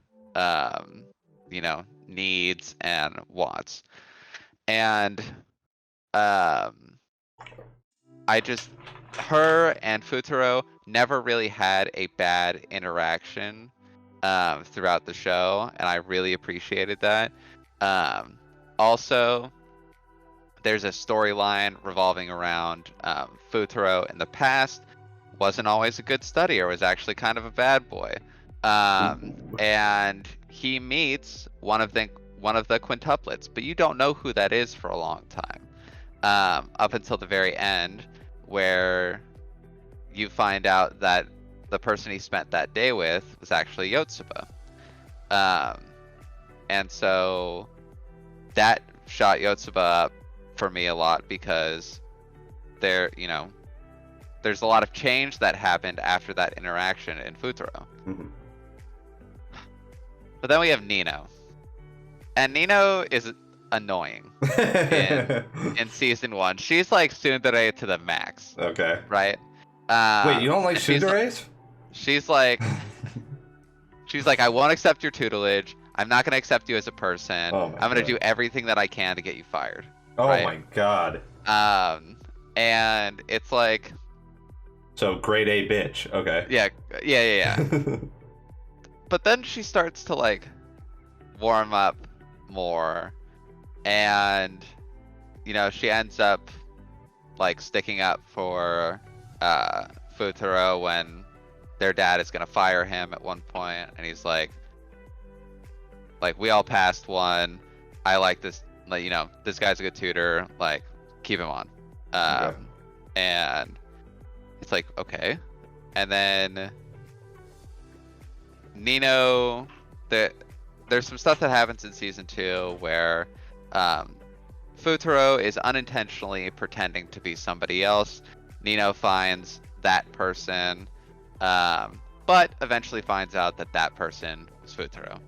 needs and wants. And um, her and Futuro never really had a bad interaction throughout the show, and I really appreciated that. Um, Also, there's a storyline revolving around Futuro in the past wasn't always a good studier, was actually kind of a bad boy. And he meets one of the quintuplets, but you don't know who that is for a long time. Up until the very end, where you find out that the person he spent that day with was actually Yotsuba. Um, and so that shot Yotsuba up for me a lot because there's a lot of change that happened after that interaction in Futuro. Hmm. But then we have Nino. And Nino is annoying in season 1. She's like tsundere to the max, Okay. right? Wait, you don't like And tsunderes? she's like, I won't accept your tutelage. I'm not going to accept you as a person. Oh my I'm going to God. do everything that I can to get you fired. Oh right? my God. And it's like, So grade A bitch. Okay. yeah. But then she starts to like warm up more, and she ends up like sticking up for Futuro when their dad is gonna fire him at one point, and he's like we all passed one. I like this, like, this guy's a good tutor, like keep him on. Okay. And it's like, okay. And then Nino, there's some stuff that happens in season 2 where Futuro is unintentionally pretending to be somebody else. Nino finds that person, but eventually finds out that that person was Futuro.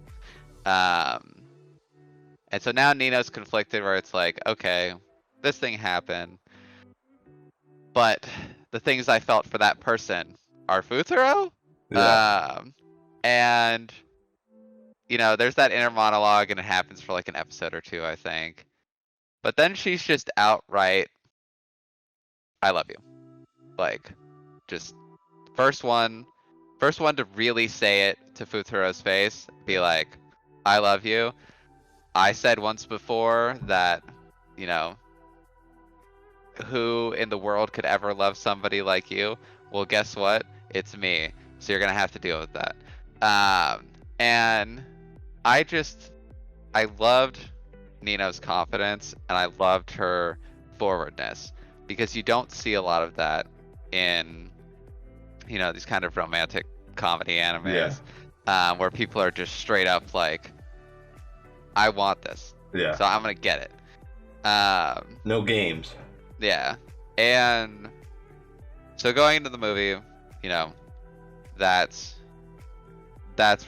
And so now Nino's conflicted where it's like, okay, this thing happened, but the things I felt for that person are Futuro? Yeah. And there's that inner monologue, and it happens for like an episode or two, I think. But then she's just outright, I love you. Like, just first one to really say it to Futuro's face, be like, I love you. I said once before that, who in the world could ever love somebody like you? Well, guess what? It's me. So you're gonna have to deal with that. And I loved Nino's confidence, and I loved her forwardness, because you don't see a lot of that in these kind of romantic comedy animes. Where people are just straight up like, I want this, Yeah. so I'm gonna get it. No games. Yeah. And so going into the movie, that's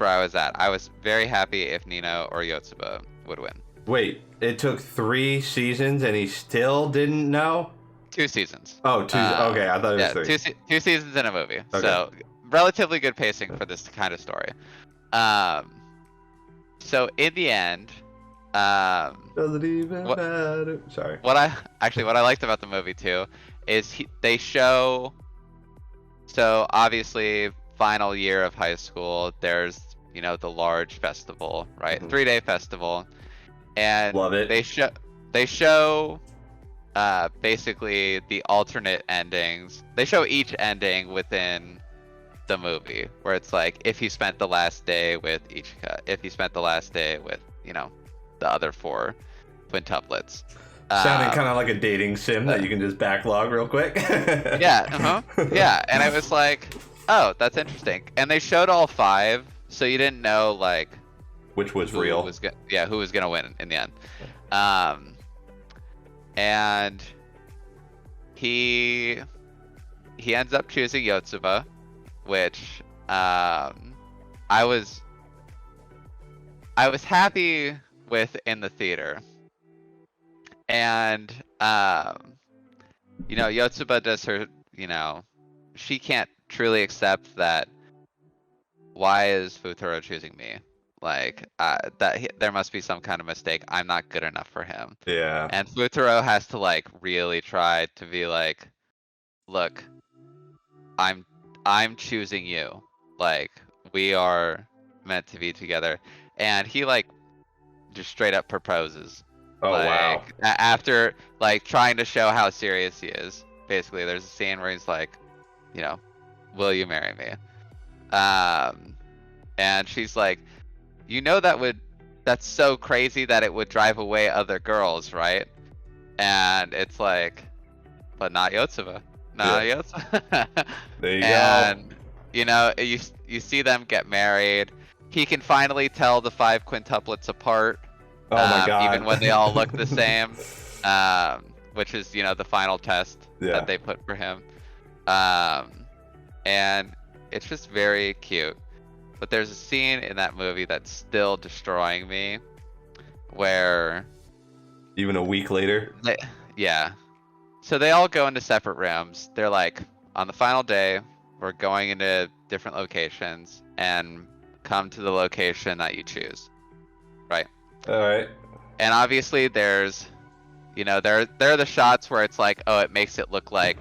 where I was at. I was very happy if Nino or Yotsuba would win. Wait, it took 3 seasons and he still didn't know? 2 seasons. Oh, 2. Okay, I thought it was 3. Two seasons in a movie. Okay. So relatively good pacing for this kind of story. So in the end, Doesn't even matter. Sorry. what I liked about the movie too is they show. So obviously, final year of high school, there's the large festival, right? 3-day festival, and Love it. They show basically the alternate endings. They show each ending within the movie, where it's like, if he spent the last day with Ichika, if he spent the last day with the other 4 quintuplets. Sounding kind of like a dating sim that you can just backlog real quick. Yeah, yeah, and it was like, oh, that's interesting. And they showed all 5, so you didn't know like which was who real. who was gonna win in the end. And he ends up choosing Yotsuba, which I was happy with in the theater. And Yotsuba does her, she can't truly accept that. Why is Futaro choosing me? Like there must be some kind of mistake. I'm not good enough for him. Yeah. And Futaro has to like really try to be like, look, I'm choosing you. Like we are meant to be together. And he like just straight up proposes. Oh, wow. After like trying to show how serious he is. Basically, there's a scene where he's like, will you marry me? And she's like, that's so crazy that it would drive away other girls, right? And it's like, but not Yotsuba. Not Yotsuba. There you go. And, you see them get married. He can finally tell the 5 quintuplets apart. Oh my god. Even when they all look the same. Which is, the final test that they put for him. And it's just very cute. But there's a scene in that movie that's still destroying me where... Even a week later? Yeah. So they all go into separate rooms. They're like, on the final day, we're going into different locations and come to the location that you choose. Right? Alright. And obviously there's, there are the shots where it's like, oh, it makes it look like,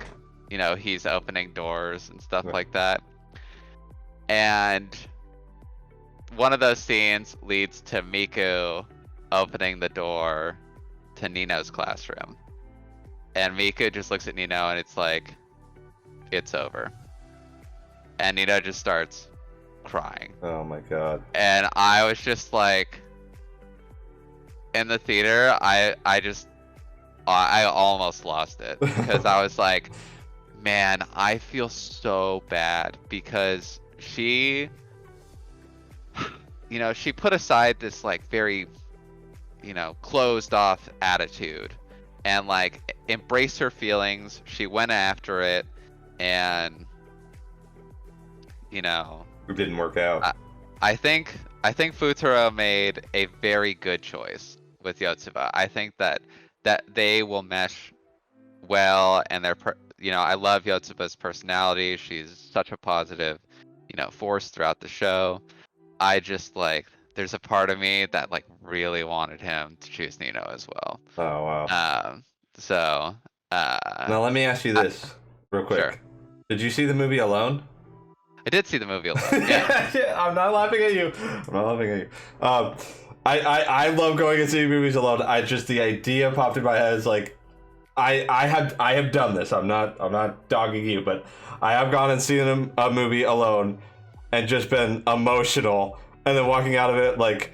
he's opening doors and stuff like that. And one of those scenes leads to Miku opening the door to Nino's classroom. And Miku just looks at Nino and it's like, it's over. And Nino just starts crying. Oh my god. And I was just like, in the theater, I almost lost it. Because I was like, man, I feel so bad because she put aside this like very, closed off attitude and like embraced her feelings. She went after it and, It didn't work out. I think Futaro made a very good choice with Yotsuba. I think that they will mesh well and I love Yotsuba's personality. She's such a positive, force throughout the show. I just like, there's a part of me that like really wanted him to choose Nino as well. Oh wow. Now let me ask you this real quick. Sure. Did you see the movie Alone? I did see the movie Alone. Yeah. I'm not laughing at you. I love going and seeing movies alone. The idea popped in my head is like, I have done this. I'm not dogging you, but I have gone and seen a movie alone and just been emotional, and then walking out of it like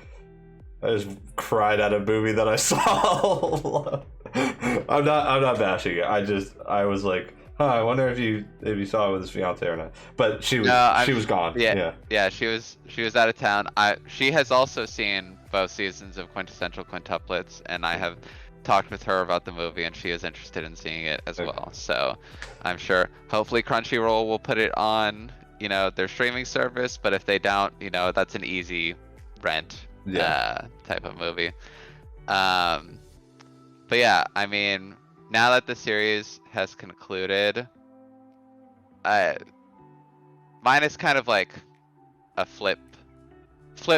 I just cried at a movie that I saw. I'm not bashing it. I was like, I wonder if you saw it with his fiance or not. But she was gone. Yeah. She was out of town. She has also seen both seasons of Quintessential Quintuplets, and I have talked with her about the movie, and she is interested in seeing it as well. So I'm sure, hopefully Crunchyroll will put it on, their streaming service. But if they don't, that's an easy rent type of movie. But yeah, I mean, now that the series has concluded, mine is kind of like a flip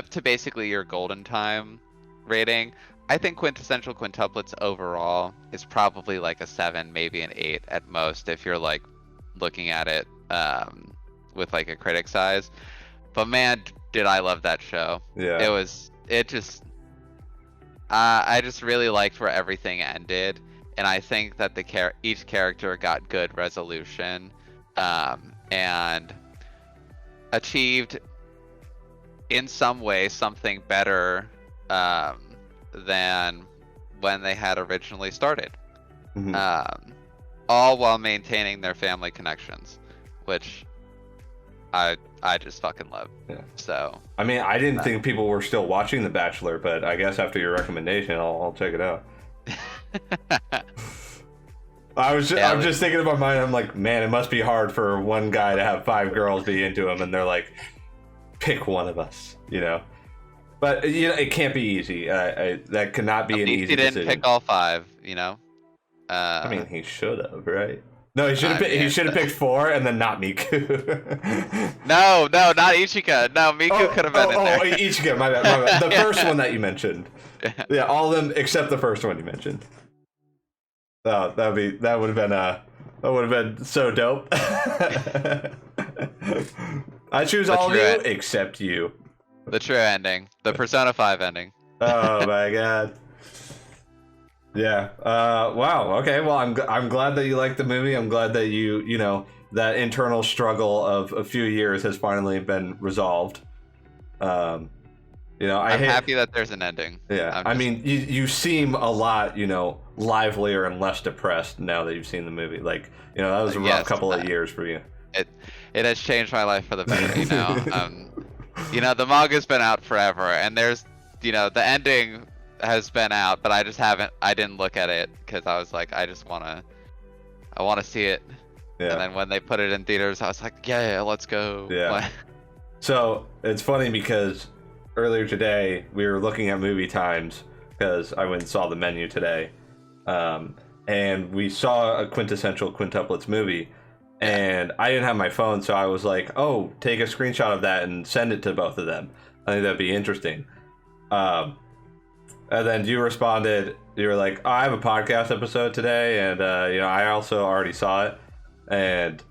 to basically your golden time rating. I think Quintessential Quintuplets overall is probably like a 7, maybe an 8 at most if you're like looking at it with like a critic's eyes. But man, did I love that show. Yeah. I just really liked where everything ended. And I think that each character got good resolution and achieved in some way something better than when they had originally started. Mm-hmm. All while maintaining their family connections, which I just fucking love. Yeah. So I mean, I didn't think people were still watching The Bachelor, but I guess after your recommendation, I'll check it out. I'm just thinking in my mind, I'm like, man, it must be hard for one guy to have 5 girls be into him, and they're like, pick one of us, But you know, it can't be easy. That cannot be At an least easy he didn't decision. pick all 5. You know. I mean, he should have, right? No, he should have. I He mean, should have picked 4 and then not Miku. no, not Ichika. No, Miku could have been in there. Ichigo. My bad. My bad. The first one that you mentioned. Yeah. Yeah, all of them except the first one you mentioned. Oh, that would have been so dope. I choose all of you except you. The true ending, the Persona 5 ending. Oh my god. Yeah. Wow. Okay. Well, I'm glad that you liked the movie. I'm glad that you know that internal struggle of a few years has finally been resolved. You know, I'm happy that there's an ending. Yeah. I mean, you seem a lot, you know, livelier and less depressed now that you've seen the movie. Like, you know, that was a rough couple of years for you. It has changed my life for the better. You know. You know, the manga's been out forever, and there's, you know, the ending has been out, but I didn't look at it because I was like, I want to see it. Yeah. And then when they put it in theaters, I was like, yeah, let's go. Yeah. So it's funny because earlier today we were looking at movie times because I went and saw the menu today, and we saw a Quintessential Quintuplets movie. And I didn't have my phone, so I was like, oh, take a screenshot of that and send it to both of them. I think that'd be interesting. And then you responded, you were like, oh, I have a podcast episode today, and you know, I also already saw it. And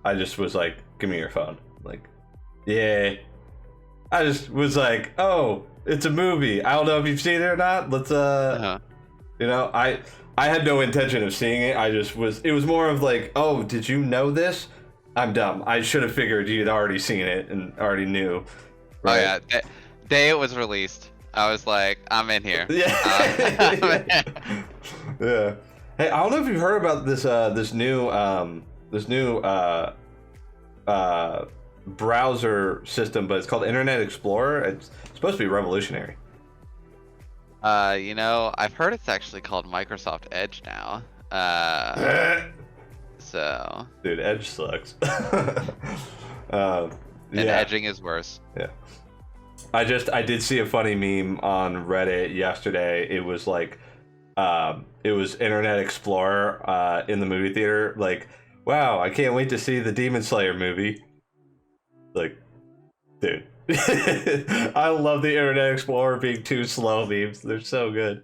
I just was like, give me your phone. Like, yeah. I just was like, oh, it's a movie. I don't know if you've seen it or not. Let's you know, I had no intention of seeing it. It was more of like, oh, did you know this? I'm dumb. I should have figured you'd already seen it and already knew. Right? Oh yeah, day it was released, I was like, I'm in here. Yeah. Yeah. Hey, I don't know if you've heard about this new browser system, but it's called Internet Explorer. It's supposed to be revolutionary. You know, I've heard it's actually called Microsoft Edge now. So. Dude, Edge sucks. And edging is worse. Yeah. I did see a funny meme on Reddit yesterday. It was like, it was Internet Explorer in the movie theater. Like, wow, I can't wait to see the Demon Slayer movie. Like, dude. I love the Internet Explorer being too slow memes. They're so good.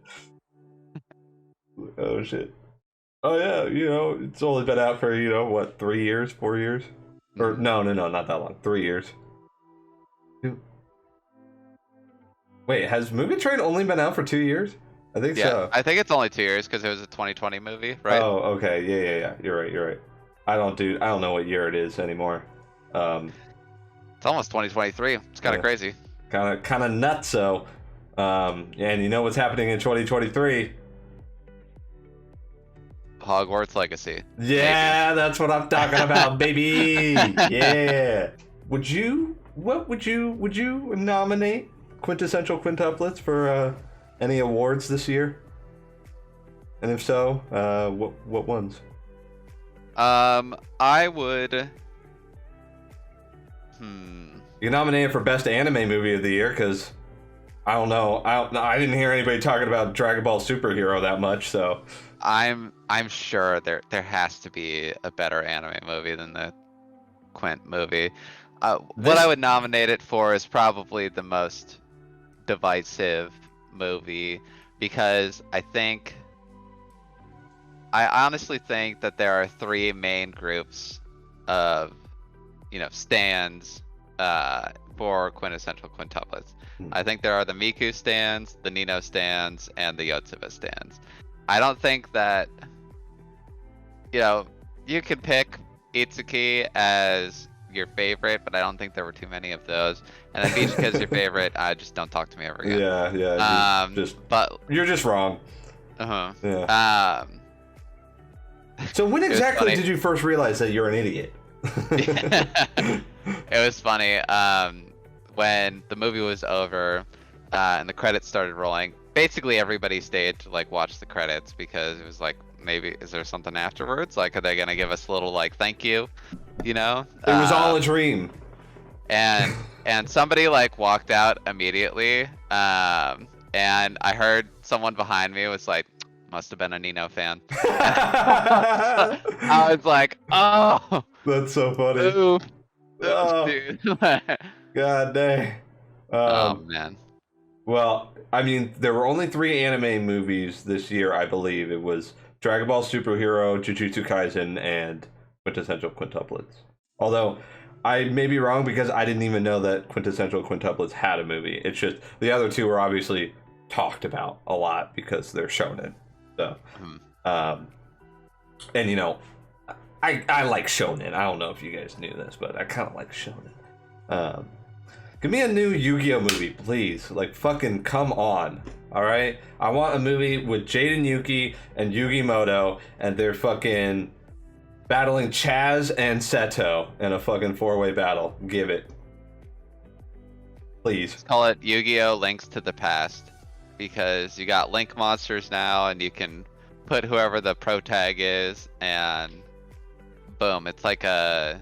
Oh shit. Oh yeah, you know, it's only been out for, you know, what, 3 years, 4 years? Or no, not that long. 3 years. Wait, has Movie Train only been out for 2 years? I think so. I think it's only 2 years because it was a 2020 movie, right? Oh, okay. Yeah. You're right. I don't know what year it is anymore. It's almost 2023. It's kind of crazy. Kind of nuts. So, and you know what's happening in 2023? Hogwarts Legacy. Yeah, maybe. That's what I'm talking about, baby. Yeah. Would you nominate Quintessential Quintuplets for any awards this year? And if so, what ones? I would. You nominated for Best Anime Movie of the Year because I don't know. I didn't hear anybody talking about Dragon Ball Superhero that much. So I'm sure there has to be a better anime movie than the Quint movie. What I would nominate it for is probably the most divisive movie because I honestly think that there are 3 main groups of, you know, stands for Quintessential Quintuplets. I think there are the Miku stands, the Nino stands, and the Yotsuba stands. I don't think that, you know, you could pick Itsuki as your favorite, but I don't think there were too many of those. And if Ichika is your favorite, just don't talk to me ever again. Yeah. But you're just wrong. Yeah. So when exactly did you first realize that you're an idiot? It was funny. When the movie was over and the credits started rolling, basically everybody stayed to like watch the credits because it was like, maybe is there something afterwards? Like, are they gonna give us a little like thank you? You know? It was all a dream. And and somebody like walked out immediately. And I heard someone behind me was like, "Must have been a Nino fan." I was like, "Oh, That's so funny. oof, oof, Oh, dude." god dang. Oh Um, man. well, I mean, there were only 3 anime movies this year, I believe. It was Dragon Ball Superhero, Jujutsu Kaisen, and Quintessential Quintuplets. Although, I may be wrong because I didn't even know that Quintessential Quintuplets had a movie. It's just the other two were obviously talked about a lot because they're shonen. So, um, and you know, I like shonen. I don't know if you guys knew this, but I kind of like shonen. Um, Give me a new Yu-Gi-Oh movie, please. Like, fucking come on. Alright? I want a movie with Jaden Yuki and Yugi Moto, and they're fucking battling Chaz and Seto in a fucking 4-way battle. Give it. Please. Call it Yu-Gi-Oh! Links to the Past, because you got Link monsters now, and you can put whoever the pro tag is, and boom, it's like a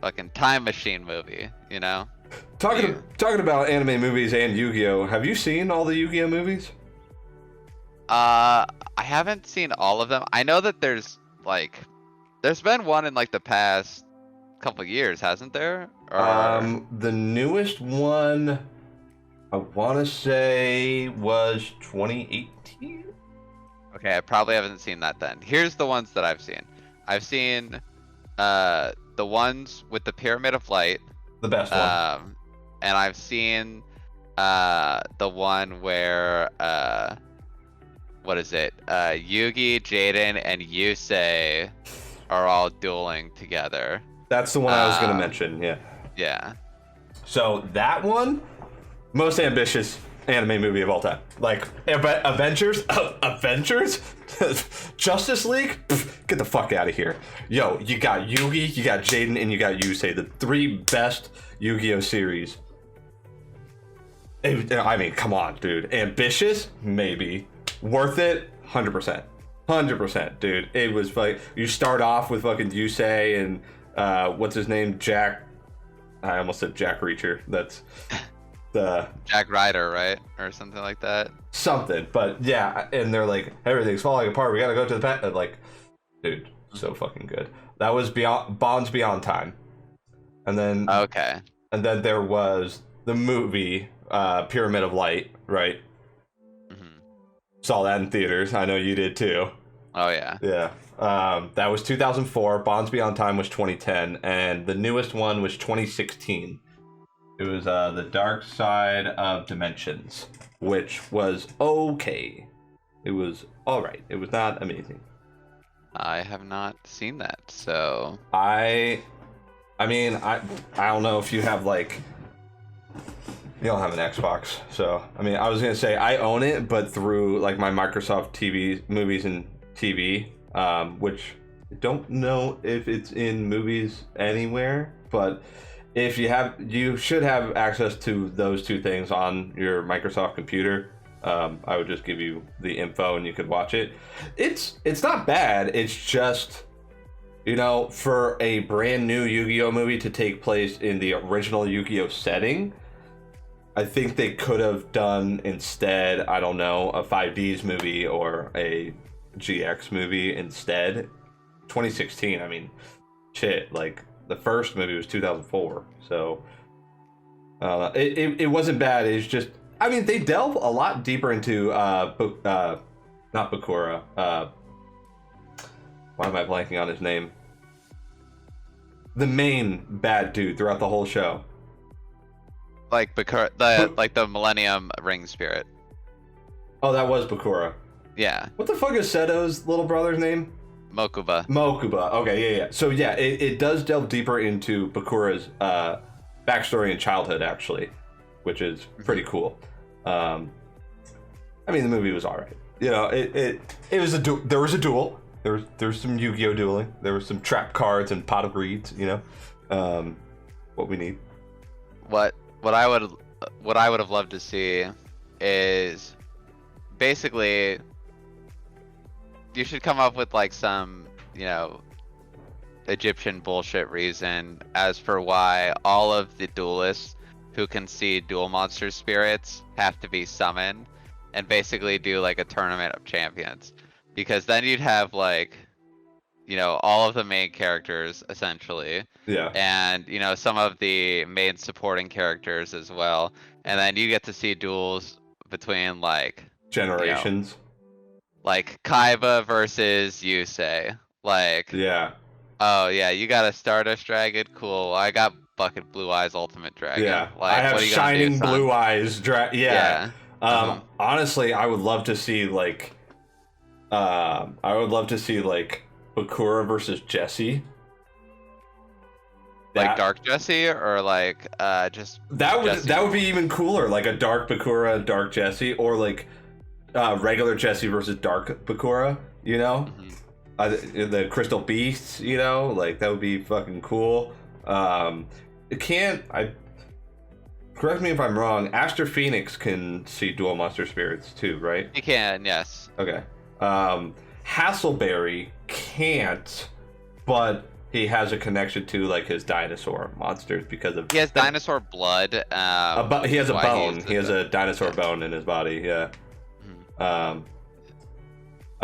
fucking time machine movie, you know? Talking about anime movies and Yu-Gi-Oh! Have you seen all the Yu-Gi-Oh! Movies? I haven't seen all of them. I know that there's been one in like the past couple years, hasn't there? Or... The newest one, I want to say, was 2018. Okay, I probably haven't seen that then. Here's the ones that I've seen. I've seen the ones with the Pyramid of Light. The best one. And I've seen the one where what is it? Yugi, Jaden, and Yusei are all dueling together. That's the one I was gonna mention, yeah. Yeah. So that one, most ambitious anime movie of all time. Like Avengers, Justice League. Pff, get the fuck out of here. Yo, you got Yugi, you got Jaden, and you got Yusei, the 3 best Yu-Gi-Oh series. I mean, come on, dude. Ambitious, maybe. Worth it, 100%. 100%, dude. It was like you start off with fucking Yusei and what's his name, Jack. I almost said Jack Reacher. That's the Jack Ryder, right, or something like that. Something, but yeah, and they're like everything's falling apart. We gotta go to the pet. Like, dude, so fucking good. That was Bonds Beyond Time, and then okay, and then there was the movie Pyramid of Light, right? Mm-hmm. Saw that in theaters. I know you did too. Oh yeah. Yeah. That was 2004. Bonds Beyond Time was 2010, and the newest one was 2016. It was The Dark Side of Dimensions, which was okay. It was all right. It was not amazing. I have not seen that, so I mean, I don't know if you have like. You don't have an Xbox, so I mean, I was gonna say I own it, but through like my Microsoft TV movies and TV, which I don't know if it's in movies anywhere, but if you have, you should have access to those 2 things on your Microsoft computer. I would just give you the info and you could watch it. It's not bad. It's just, you know, for a brand new Yu-Gi-Oh movie to take place in the original Yu-Gi-Oh setting, I think they could have done instead, I don't know, a 5Ds movie or a GX movie instead. 2016, I mean, shit, like the first movie was 2004, so it wasn't bad. It's just, I mean, they delve a lot deeper into not Bakura. Why am I blanking on his name? The main bad dude throughout the whole show. like like the Millennium Ring Spirit. Oh, that was Bakura. Yeah. What the fuck is Seto's little brother's name? Mokuba. Mokuba. Okay, yeah. So yeah, it does delve deeper into Bakura's backstory and childhood, actually, which is pretty cool. I mean, the movie was alright. You know, it was there was a duel. There was some Yu-Gi-Oh dueling. There was some trap cards and pot of greeds. You know, what we need. What I would have loved to see is basically you should come up with like some, you know, Egyptian bullshit reason as for why all of the duelists who can see dual monster spirits have to be summoned and basically do like a tournament of champions. Because then you'd have like, all of the main characters essentially, Yeah. and some of the main supporting characters as well. And then you get to see duels between like Generations. like Kaiba versus Yusei. Like, Yeah. oh yeah, you got a Stardust Dragon? Cool. I got Bucket Blue Eyes Ultimate Dragon. Yeah. Like, I have what are you gonna do, shining son? blue eyes. Yeah. Yeah. Honestly, I would love to see like Bakura versus Jesse. Like Dark Jesse, or like just that Jesse? would be even cooler, like a dark Bakura, dark Jesse, or like regular Jesse versus dark Bakura, the Crystal Beasts, like that would be fucking cool. Correct me if I'm wrong, Aster Phoenix can see dual monster spirits too, right? He can, yes. Okay. Hasselberry can't, but he has a connection to like his dinosaur monsters because of he has dinosaur blood. He has a bone. He has a dinosaur bone in his body. Yeah. I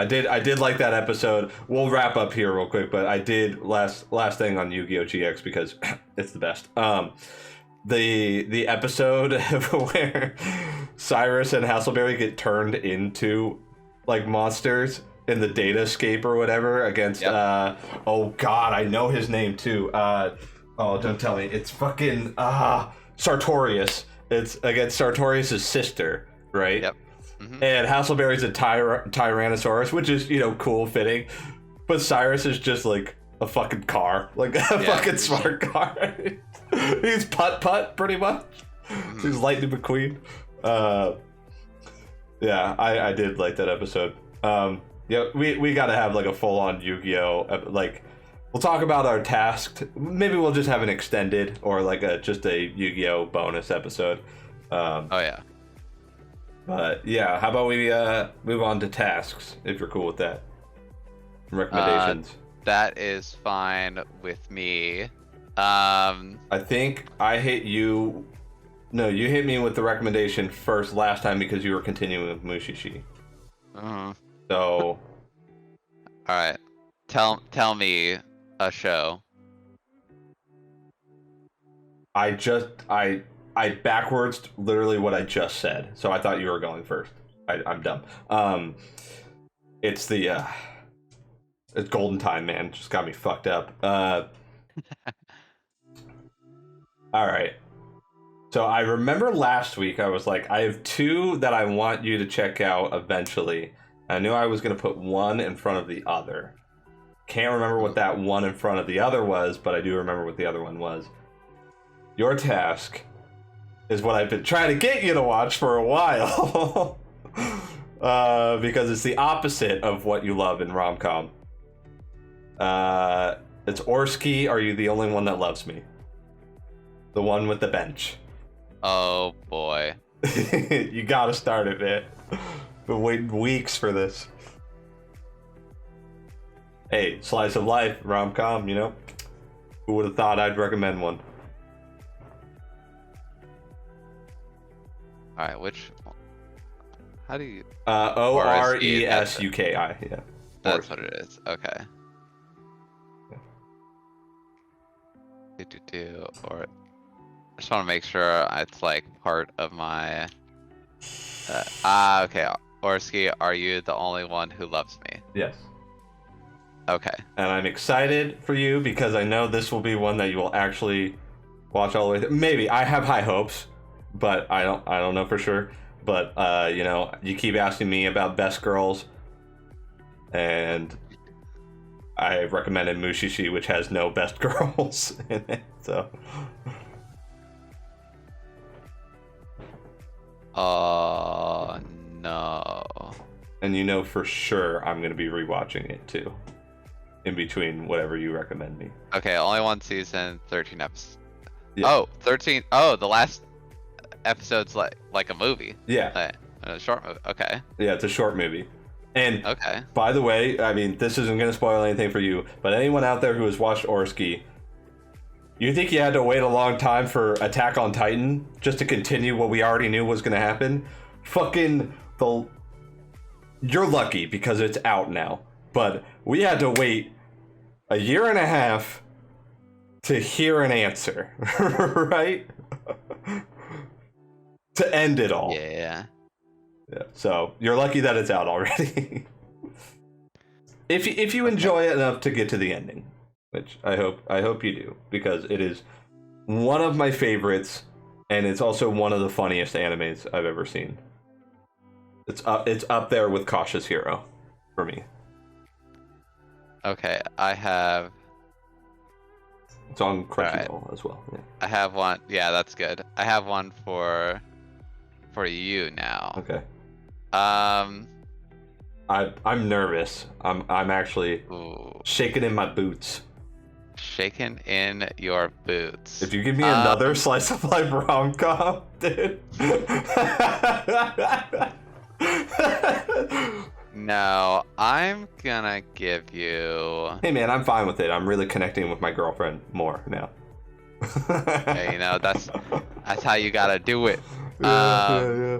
did like that episode. We'll wrap up here real quick, but I did last thing on Yu-Gi-Oh! GX because it's the best. The episode where Cyrus and Hasselberry get turned into like monsters in the Datascape or whatever against oh god, I know his name too. Don't tell me. It's fucking Sartorius. It's against Sartorius's sister, right? Yep. Mm-hmm. And Hasselberry's a Tyrannosaurus, which is, cool, fitting. But Cyrus is just like a fucking car. Like a fucking smart car. He's putt pretty much. Mm-hmm. He's Lightning McQueen. Yeah, I did like that episode. We gotta have like a full-on Yu-Gi-Oh! Like, we'll talk about our task. Maybe we'll just have an extended or like just a Yu-Gi-Oh! Bonus episode. Oh yeah. But yeah, how about we move on to tasks, if you're cool with that. Recommendations. That is fine with me. I think I hit you. No, you hit me with the recommendation first last time because you were continuing with Mushishi. So. All right, tell me a show. I backwards literally what I just said, so I thought you were going first. I'm dumb. It's Golden Time, man. Just got me fucked up. All right. So I remember last week I was like, I have two that I want you to check out eventually. I knew I was going to put one in front of the other. Can't remember what that one in front of the other was, but I do remember what the other one was. Your task is what I've been trying to get you to watch for a while. Because it's the opposite of what you love in rom-com. It's Orsky, Are You the Only One That Loves Me? The one with the bench. Oh boy. You gotta start it, man. Been waiting weeks for this. Hey, slice of life, rom-com, Who would have thought I'd recommend one? Alright, which... How do you... Oresuki, yeah. That's what it is, okay. Or... I just want to make sure it's like part of my... okay. Orsky, Are You the Only One Who Loves Me? Yes. Okay. And I'm excited for you because I know this will be one that you will actually watch all the way through. Maybe. I have high hopes. But I don't know for sure. But you keep asking me about best girls, and I recommended Mushishi, which has no best girls in it. So. Oh no. And for sure I'm gonna be rewatching it too, in between whatever you recommend me. Okay, only one season, 13 episodes. Yeah. Oh, 13. Oh, the last episode's like a movie. Yeah. Like a short movie. Okay. Yeah, it's a short movie. And okay. By the way, I mean, this isn't going to spoil anything for you, but anyone out there who has watched Orsky, You think you had to wait a long time for Attack on Titan just to continue what we already knew was gonna happen? You're lucky because it's out now. But we had to wait a year and a half to hear an answer, right? To end it all. Yeah. So you're lucky that it's out already. if you enjoy it enough to get to the ending, which I hope you do, because it is one of my favorites, and it's also one of the funniest animes I've ever seen. It's up there with Cautious Hero for me. Okay, I have. It's on Crunchyroll as well. Yeah. I have one. Yeah, that's good. I have one for you now. Okay. I'm nervous. I'm actually shaking in my boots. Shaking in your boots. If you give me another slice of life rom-com, dude. No, I'm gonna give you. Hey man, I'm fine with it. I'm really connecting with my girlfriend more now. Okay, you know that's how you gotta do it. Yeah.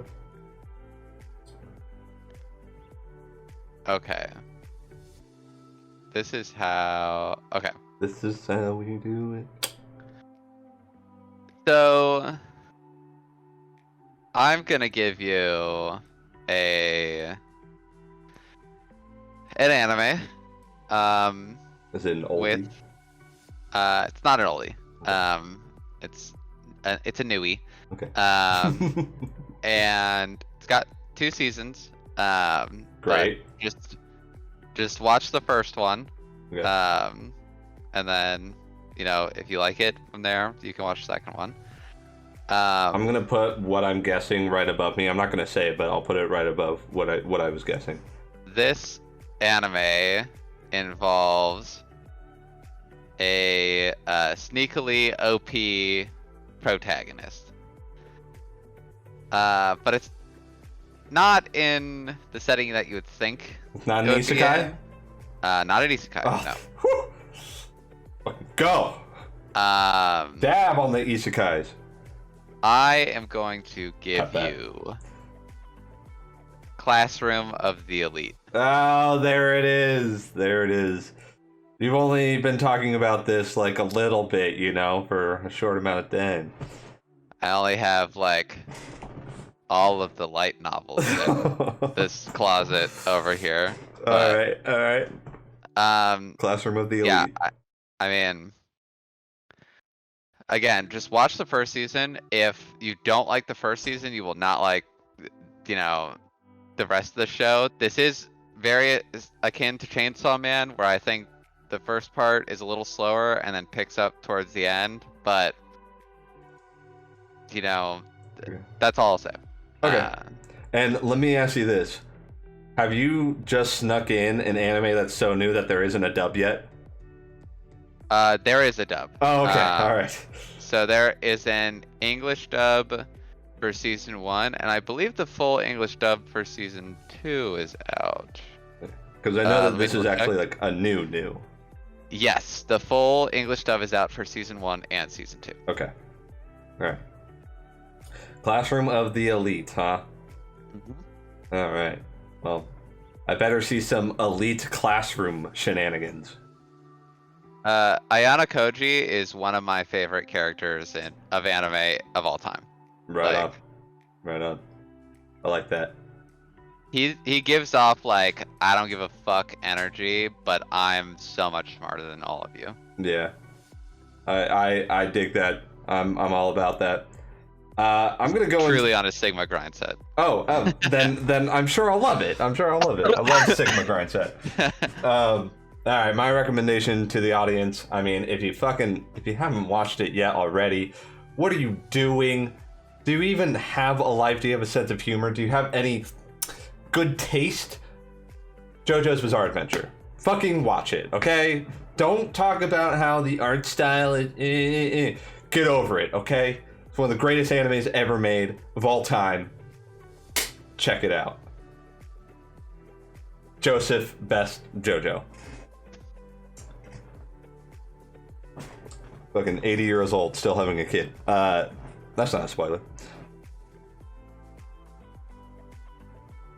Okay. This is how. Okay. This is how we do it. So I'm gonna give you an anime. Is it an oldie? With it's not an oldie. It's a newie. Okay. And it's got 2 seasons. Great. Just watch the first one. Okay. And then, if you like it from there, you can watch the second one. I'm gonna put what I'm guessing right above me. I'm not gonna say it, but I'll put it right above what I was guessing. This anime involves a sneakily OP protagonist. But it's not in the setting that you would think. It's not an isekai? Not an isekai, no. Go! Dab on the isekais. I am going to give you Classroom of the Elite. Oh, there it is. There it is. You've only been talking about this like a little bit, for a short amount of time. I only have all of the light novels in this closet over here. All right. Classroom of the Elite. Yeah, I mean, again, just watch the first season. If you don't like the first season, you will not like, the rest of the show. This is very akin to Chainsaw Man, where I think the first part is a little slower and then picks up towards the end. But, that's all I'll say. Okay. And let me ask you this. Have you just snuck in an anime that's so new that there isn't a dub yet? There is a dub. Oh, okay. All right. So there is an English dub for season 1, and I believe the full English dub for season 2 is out. Because I know that this is actually like a new. Yes, the full English dub is out for season 1 and season 2. Okay. All right. Classroom of the Elite, huh? Mm-hmm. All right. Well, I better see some elite classroom shenanigans. Ayana Koji is one of my favorite characters of anime of all time. Right on. I like that. He gives off I don't give a fuck energy, but I'm so much smarter than all of you. Yeah. I dig that. I'm all about that. I'm gonna go truly on a Sigma grind set. Oh, then I'm sure I'll love it. I love Sigma grind set. All right, my recommendation to the audience. I mean, if you haven't watched it yet already, what are you doing? Do you even have a life? Do you have a sense of humor? Do you have any good taste? JoJo's Bizarre Adventure. Fucking watch it, okay? Don't talk about how the art style is. Get over it, okay? It's one of the greatest animes ever made of all time. Check it out. Joseph, best JoJo. fucking 80 years old, still having a kid. That's not a spoiler.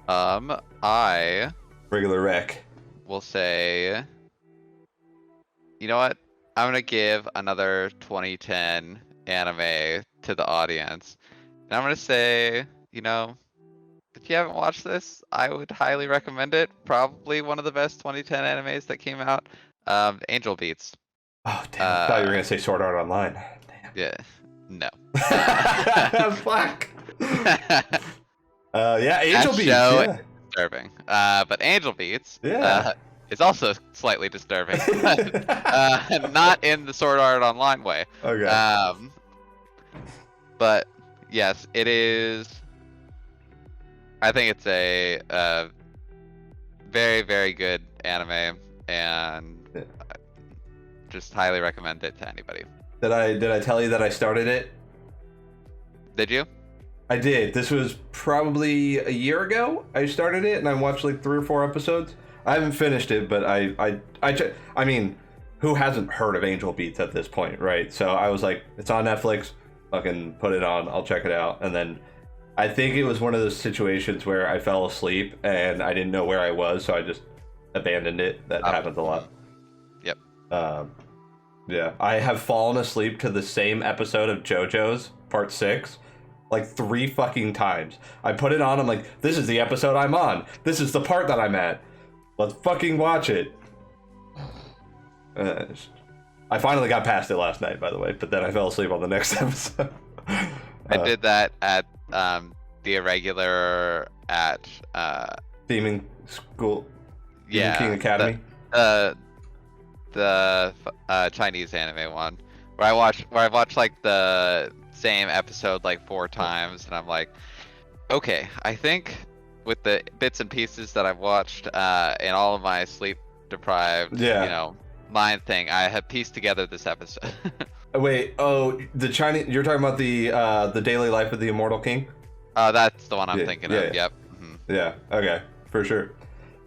I Regular rec. will say, you know what? I'm gonna give another 2010 anime to the audience. And I'm gonna say, you know, if you haven't watched this, I would highly recommend it. Probably one of the best 2010 animes that came out. Angel Beats. Oh, damn. I thought you were going to say Sword Art Online. Damn. Yeah. No. Fuck. Yeah, Angel That Beats. show Yeah. is disturbing. But Angel Beats Yeah. is also slightly disturbing. Not in the Sword Art Online way. Okay. But yes, it is. I think it's a very, very good anime, and just highly recommend it to anybody. Did I tell you that I started it? Did you? I did. This was probably a year ago. I started it, and I watched like 3 or 4 episodes. I haven't finished it, but I mean, who hasn't heard of Angel Beats at this point, right? So I was like, it's on Netflix. Fucking put it on. I'll check it out, and then. I think it was one of those situations where I fell asleep and I didn't know where I was, so I just abandoned it. That happens a lot. Yep. Yeah. I have fallen asleep to the same episode of JoJo's Part 6 like 3 fucking times. I put it on, I'm like, this is the episode I'm on. This is the part that I'm at. Let's fucking watch it. I finally got past it last night, by the way, but then I fell asleep on the next episode. I did that at the irregular at Theming School. yeah, King Academy. The Chinese anime one where I watched like the same episode like 4 times, and I'm like, okay, I think with the bits and pieces that I've watched and all of my sleep deprived, mind thing, I have pieced together this episode. Wait, oh, the Chinese, you're talking about the daily life of the Immortal King? That's the one I'm thinking of. Yep. Mm-hmm. Yeah. Okay. For sure.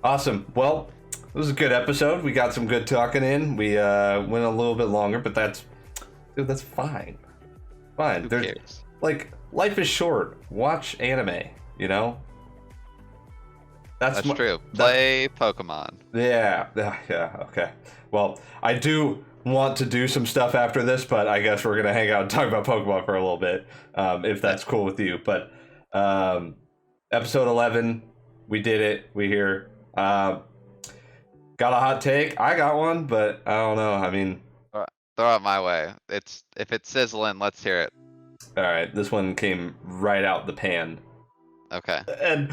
Awesome. Well, it was a good episode. We got some good talking in. We went a little bit longer, but that's fine. Fine. Who There's cares? like, life is short. Watch anime. You know. That's true. Play Pokemon. Yeah. Yeah. Okay. Well, I do want to do some stuff after this, but I guess we're gonna hang out and talk about Pokemon for a little bit, if that's cool with you. But episode 11, we did it. We here. Got a hot take. I got one, but I don't know. I mean, throw it my way. If it's sizzling, let's hear it. All right, this one came right out the pan. Okay. And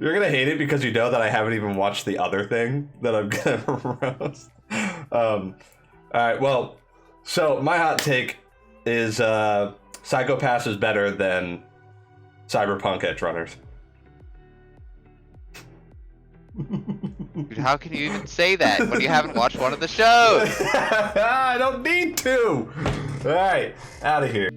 you're gonna hate it because you know that I haven't even watched the other thing that I'm gonna roast. All right, well, so my hot take is Psycho Pass is better than Cyberpunk Edge Runners. Dude, how can you even say that when you haven't watched one of the shows? I don't need to. All right, out of here.